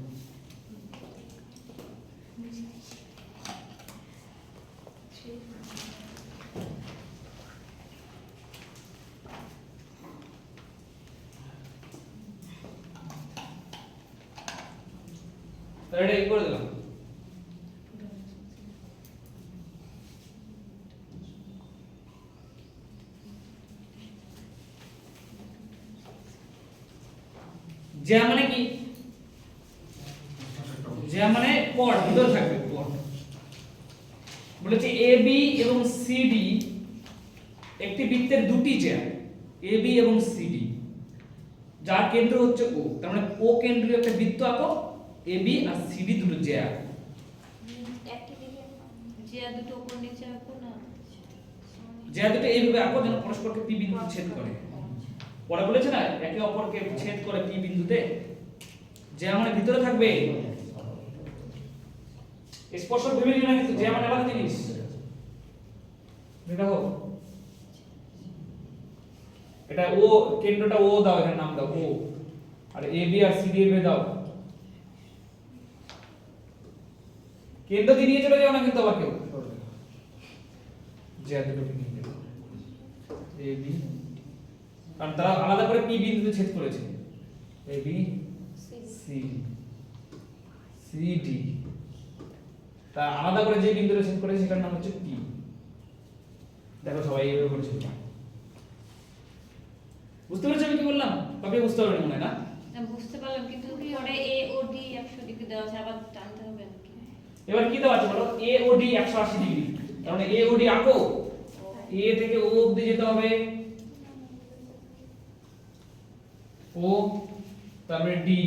তাহলে এটা করে দিলাম। জ্যা মানে কি? জ্যা মানে পড, ভিতর থাকবে পড। বলেছে এবি এবং সিডি একটি বৃত্তের দুটি জ্যা, এবি এবং সিডি, যার কেন্দ্র হচ্ছে ও। তার মানে ও কেন্দ্রীয় একটা বৃত্ত আঁকো, এবি আর সিডি দুটো জ্যা। যে দুটো উপর নিচে আঁকো না, জ্যা দুটো এইভাবে আঁকো যেন পরস্পরকে পি বিন্দুতে ছেদ করে। পরে বলেছে না একে অপরকে ছেদ করে পি বিন্দুতে। জ্যা মানে ভিতরে থাকবে, স্পর্শক ভেবে নিও না কিন্তু জ্যা মানে আলাদা জিনিস। দেখো এটা ও কেন্দ্রটা ও দাও, এখানে নাম দাও ও, আর A B R C D এর দাও কেন্দ্র দিয়ে নিয়ে চলে যাও না কিন্তু আবার কেউ জ্যা দুটোকে নিয়ে যাও এ বি, কারণ তারা আলাদা করে পি বিন্দুতে ছেদ করেছে। A B C C D, তা আলাদা করে যে বিন্দুতে ছেদ করেছে সেটার নাম হচ্ছে পি। দেখো সবাই এইভাবে করেছে। বুঝতে পেরেছো আমি কি বললাম? কবে বুঝতে পারবে মনে হয় না? না বুঝতে পারলাম, কিন্তু পরে এ ও ডি 100 ডিগ্রি দেওয়া আছে, আবার টানতে হবে নাকি? এবার কি দেওয়া আছে বলো? এ ও ডি 180 ডিগ্রি। তার মানে এ ও ডি আঁকো, এ থেকে ও অবধি যেতে হবে ও, তারপরে ডি,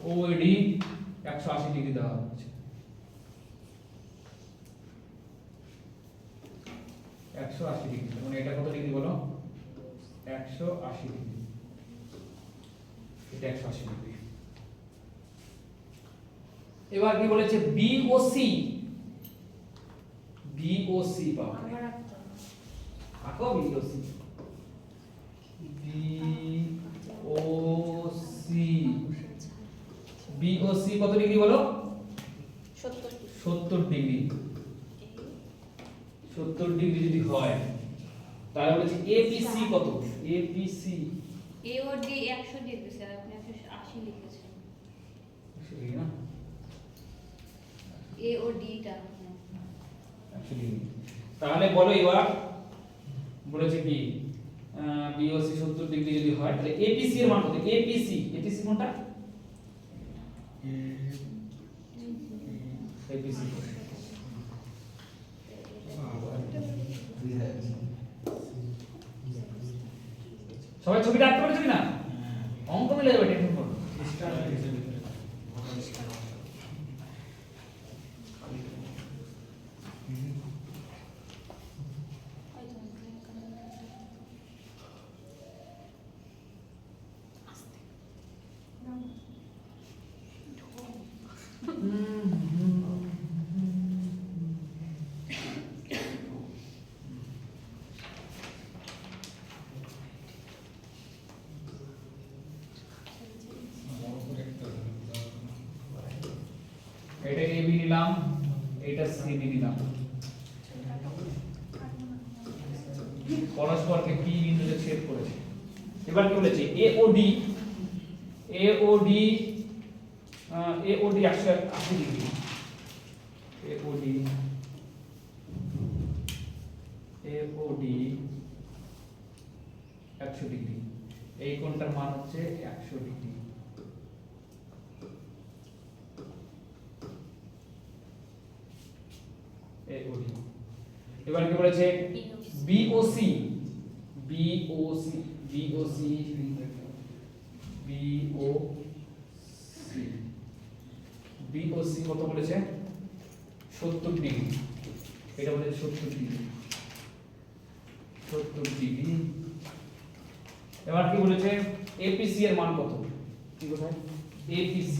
ও ডি 180 ডিগ্রি দেওয়া হচ্ছে। 180 ডিগ্রি মানে এটা কত ডিগ্রি বলো? 180 ডিগ্রি। এটা 180 ডিগ্রি। এবার কি বলেছে? বি ও সি, বি ও সি পাবো। আবার আঁকতে হবে। আঁকো বি ও সি, বি ও সি, বি ও সি কত ডিগ্রি বলো? 70 ডিগ্রি। 70 ডিগ্রি যদি হয় তাহলে বলেছে এপিসি কত? এপিসি এ ও ডি 100 ডিগ্রি স্যার, আপনি 180 লিখেছেন। না এ ও ডি টা তাহলে বলো এবার বলেছে কি বিওসি 70 ডিগ্রি যদি হয় তাহলে এপিসি এর মান কত? এপিসি, এপিসি কোনটা? এপিসি সবাই ছবিটা আঁকতে পারছো কিনা? অঙ্ক মিলে যাবে, টেনশন করো না। এটা এ বি নিলাম, এটা সি ডি নিলাম, পরস্পরকে পি বিন্দুতে ছেদ করেছে। এবার কি বলেছে এওডি 180 ডিগ্রি এওডি 100 ডিগ্রি, এই কোণটার মান হচ্ছে 100 ডিগ্রি। এওডি এবার কি বলেছে BOC BOC BOC BOC কত বলেছে 70 ডিগ্রি, এটা বলেছে 70 ডিগ্রি 70 ডিগ্রি। এবার কি বলেছে APC এর মান কত, কি কোথায় APC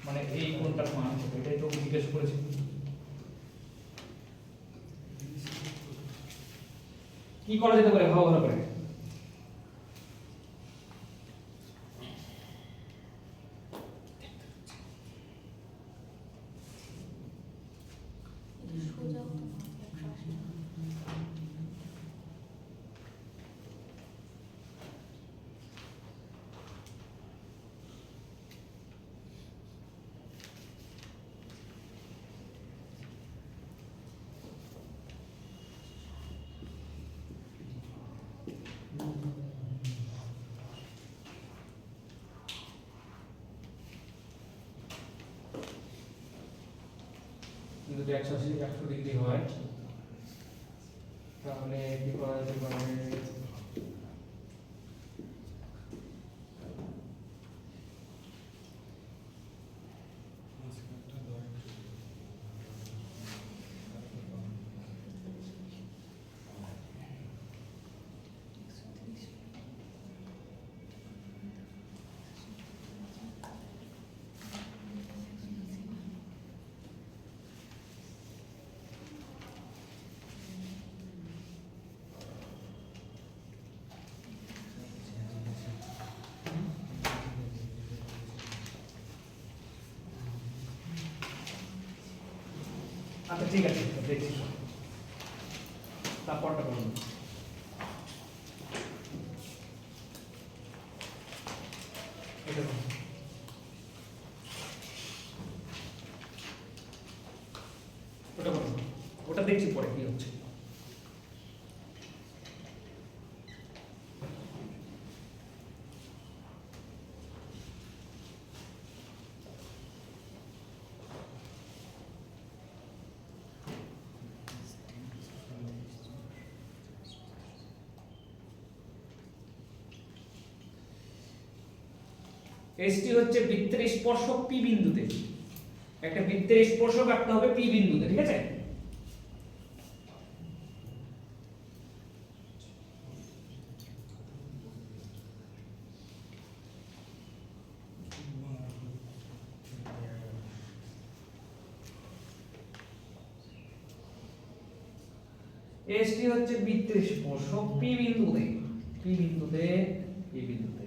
মানে এই কোণটার মান কত, এটাই তো জিজ্ঞেস করেছে। কি করা যেতে পারে ভালো ভালো করে, সোজা হতো না, 180 যদি 180 ডিগ্রি হয় তাহলে কি করা যেতে পারে, আচ্ছা ঠিক আছে দেখছি তারপরটা করুন। এটা করুন। ওটা করুন, ওটা দেখছি পরে কি হচ্ছে। এসটি হচ্ছে বৃত্তের স্পর্শক পি বিন্দুতে, একটা বৃত্তের স্পর্শক আঁকতে হবে পি বিন্দুতে, ঠিক আছে। এসটি হচ্ছে বৃত্তের স্পর্শক পি বিন্দুতে, পি বিন্দুতে, পি বিন্দুতে।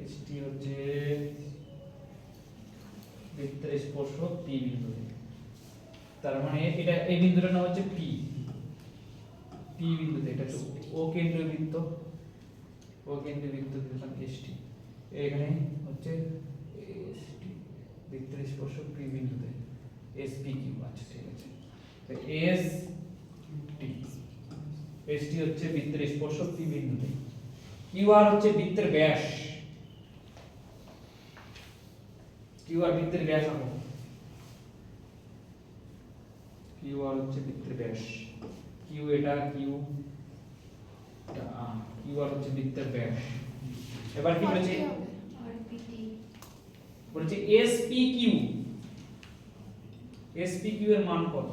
এসটি হচ্ছে বৃত্তের স্পর্শক পি বিন্দুতে, তার মানে এটা এই বিন্দুটার নাম হচ্ছে পি, পি বিন্দুতে এটা হচ্ছে ও কেন্দ্রীয় বৃত্ত, ও কেন্দ্রীয় বৃত্ত দিলাম এসটি, এখানে হচ্ছে এসটি বৃত্তের স্পর্শক পি বিন্দুতে এসপি কিউ। আচ্ছা ঠিক আছে, তো এস টি, এসটি হচ্ছে বৃত্তের স্পর্শক পি বিন্দুতে, কিউ আর হচ্ছে বৃত্তের ব্যাস, কিউ আর বৃত্তের ব্যাস আঁকো, কিউ আর হচ্ছে বৃত্তের ব্যাস, কিউ এটা কিউ কিউ আর হচ্ছে বৃত্তের ব্যাস। এবার কি বলেছে, আরপিটি বলেছে এসপি কিউ, এসপি কিউ এর মান কত,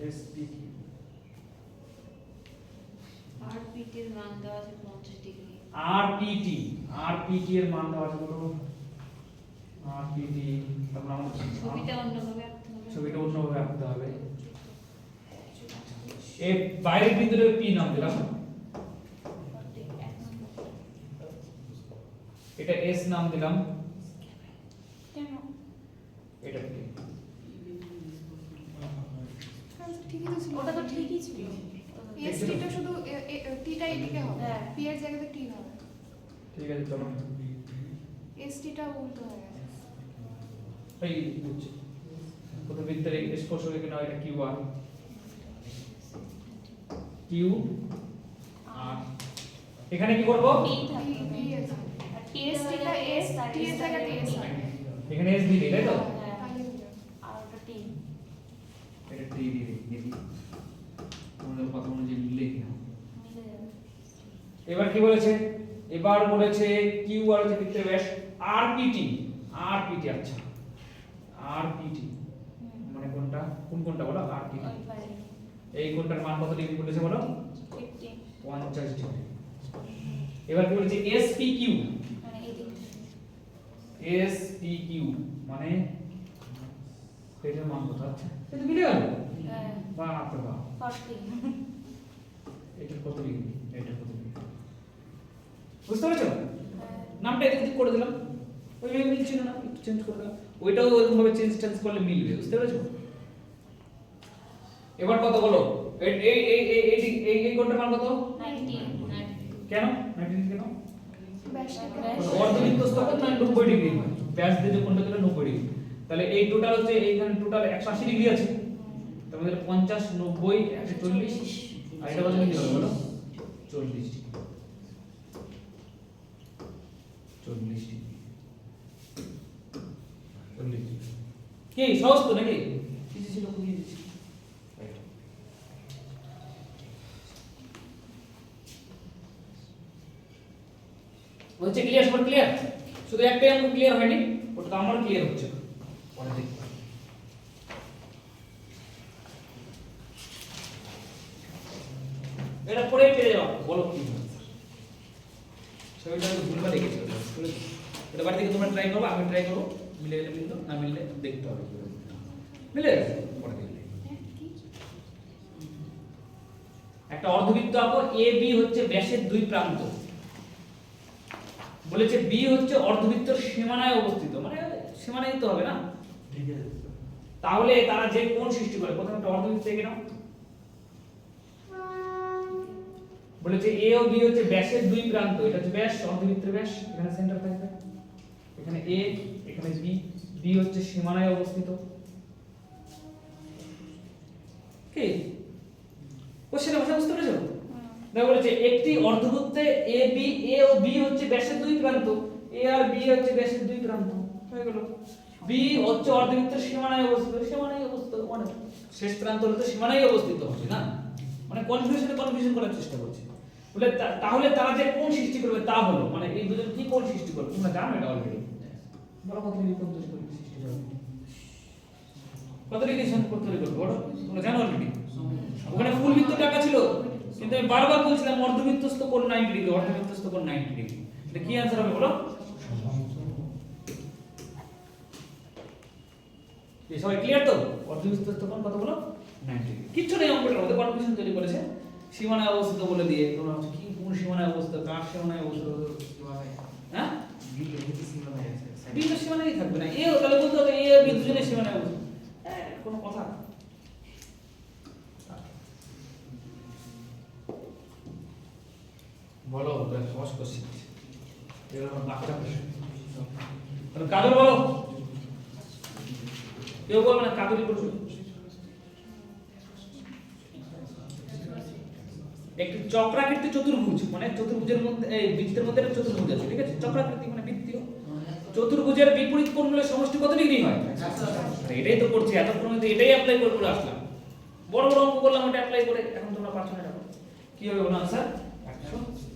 এসপি কিউ আরপিটি এর মান দেওয়া আছে 50 ডিগ্রি। আরপিটি, আরপিটি এর মান দেওয়া আছে কত, আরপিটি তারপর আমাদের ছবিটা অন্যভাবে আঁকতে হবে। ছবিটা অন্যভাবে আঁকতে হবে। এই বাইরের বিন্দুটাকে পি নাম দিলাম, এটা এস নাম দিলাম, এটা পি। ওটা তো ঠিকই ছিল। এসটিটা শুধু টিটা এদিকে হবে হ্যাঁ। পি এর জায়গাতে টি হবে ঠিক আছে চলো এসটিটা উল্টো হয়ে গেছে এই বুঝছি কত বৃত্তের স্পর্শক এখানে হয় এটা কিউ আর কিউ আর এখানে কি করব টি থাকবে ভি আছে আর টি এসটিটা এস টি এর জায়গাতে এস হবে এখানে এস দিই তাই তো হ্যাঁ তাহলে হয়ে যাবে। আর ওটা টি এটা টি দিয়ে দেখি তোমাদের কথা অনুযায়ী মিলে কিনা মিলে যাবে এবার কি বলেছে এবার বলেছে কিউ আর হচ্ছে বৃত্তের ব্যাস আরপিটি আরপিটি আচ্ছা আরপিটি মানে কোনটা কোন কোনটা বলো আরপিটি ওই পারে এই কোনটার মান কত ডিগ্রি বলেছে বলো 50 50 ডিগ্রি এবার কি বলেছে এসপিকিউ মানে এই দিক এসপিকিউ মানে এটার মান কত আচ্ছা এটা মিলে গেল হ্যাঁ বাপ রে বাপ 40 এটা কত ডিগ্রি এটা কত ডিগ্রি বুঝতে পেরেছো হ্যাঁ নামটা এদিক ওদিক করে দিলাম ওইভাবে মিলছিল না একটু চেঞ্জ করে দিলাম ওইটাও ওরকম ভাবে চেঞ্জ করলে মিলবে বুঝতে পেরেছো এবার কত বলো এই এই এই এই এই এই এই কোণটার মান কত 90 কেন 90 কেন ব্যাসটাকে ব্যাস। অর্ধবৃত্তস্থ কোণ মানে 90 ডিগ্রি ব্যাস দিয়ে যে কোণটা দিলে 90 ডিগ্রি তাহলে এই টোটাল হচ্ছে এইখানে টোটাল 180 ডিগ্রি আছে তার মধ্যে 50 90 140 আর এটা কত ডিগ্রি হবে বলো 40 ডিগ্রি 40 ডিগ্রি 40 ডিগ্রি কি সহজ তো নাকি কিছু ছিল বুঝিয়ে দিচ্ছি বলছে ক্লিয়ার সবার ক্লিয়ার শুধু একটাই অঙ্ক ক্লিয়ার হয়নি ওটা তো আমার ক্লিয়ার হচ্ছে না। পরে দেখব এটা পরে পেয়ে যাও বলো কি হবে ছবিটা তো ভুলভাল লিখেছি এটা বাড়ি থেকে তোমরা ট্রাই করো আমি ট্রাই করব মিলে গেলে মিললো না মিললে দেখতে হবে কি হবে। মিলে গেছে? পরে দেখলে একটা অর্ধবৃত্ত আঁকো এ বি হচ্ছে ব্যাসের দুই প্রান্ত বলেছে বি হচ্ছে অর্ধবৃত্তের সীমানায় অবস্থিত মানে সীমানায় তো হবে না ঠিক আছে তাহলে তারা যে কোণ সৃষ্টি করে প্রথমে একটা অর্ধবৃত্ত এঁকে নাও বলেছে এ ও বি হচ্ছে ব্যাসের দুই প্রান্ত এটা হচ্ছে ব্যাস অর্ধবৃত্তের ব্যাস এখানে সেন্টার থাকবে এখানে এ এখানে বি বি হচ্ছে সীমানায় অবস্থিত কি কোশ্চেনের ভাষা বুঝতে পেরেছো দেখো বলেছে একটি অর্ধবৃত্তে এ ও বি হচ্ছে ব্যাসের দুই প্রান্ত এ আর বি হচ্ছে ব্যাসের দুই প্রান্ত হয়ে গেল বি হচ্ছে অর্ধবৃত্তের সীমানায় অবস্থিত মানে শেষ প্রান্ত হলে তো সীমানায় অবস্থিত হচ্ছে না মানে কনফিউশন করার চেষ্টা করছে বলে তাহলে তারা যে কোণ সৃষ্টি করবে তা হলো মানে এই দুজন কি কোণ সৃষ্টি করবে তোমরা জানো এটা অলরেডি বড় কত ডিগ্রি কোণ তৈরি করবে সৃষ্টি করবে কত ডিগ্রি সম্পর্ক তৈরি করবে বড় তোমরা জানো অলরেডি ওখানে ফুল বৃত্ত টাকা ছিল কিন্তু আমি বারবার বলছিলাম অর্ধবৃত্তস্থ কোণ 90 ডিগ্রি অর্ধবৃত্তস্থ কোণ 90 ডিগ্রি এটা কি आंसर হবে বলো এই সবাই ক্লিয়ার তো অর্ধবৃত্তস্থ কোণ কত বলো 90 ডিগ্রি কিচ্ছু নেই অঙ্কটার মধ্যে কনফিউশন তৈরি করেছে সীমানায় অবস্থিত বলে দিয়ে তোমরা হচ্ছে কি কোন সীমানায় অবস্থিত কার সীমানায় অবস্থিত হ্যাঁ বি তো সীমানায় থাকবে না এও তাহলে বলতে হবে এ আর বি দুজনের সীমানায় অবস্থিত হ্যাঁ কোনো কথা বলো সহজ কোশ্চেন এরকম বাচ্চা প্রশ্ন কাদের বলো কেউ বলবে না কাদেরই করবে একটি চক্রাকৃতি চতুর্ভুজ মানে চতুর্ভুজের মধ্যে এই বৃত্তের মধ্যে একটা চতুর্ভুজ আছে ঠিক আছে চক্রাকৃতি মানে বৃত্তীয় চতুর্ভুজের বিপরীত কোণগুলোর সমষ্টি কত ডিগ্রি হয় এটাই তো করছি এতক্ষণ মধ্যে এটাই অ্যাপ্লাই করে করে আসলাম বড় বড় অঙ্ক করলাম এটা অ্যাপ্লাই করে এখন তোমরা পারছো না এটা কি হবে বলো आंसर 180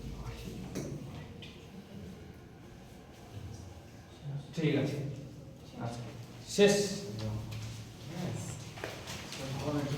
ঠিক আছে আচ্ছা শেষ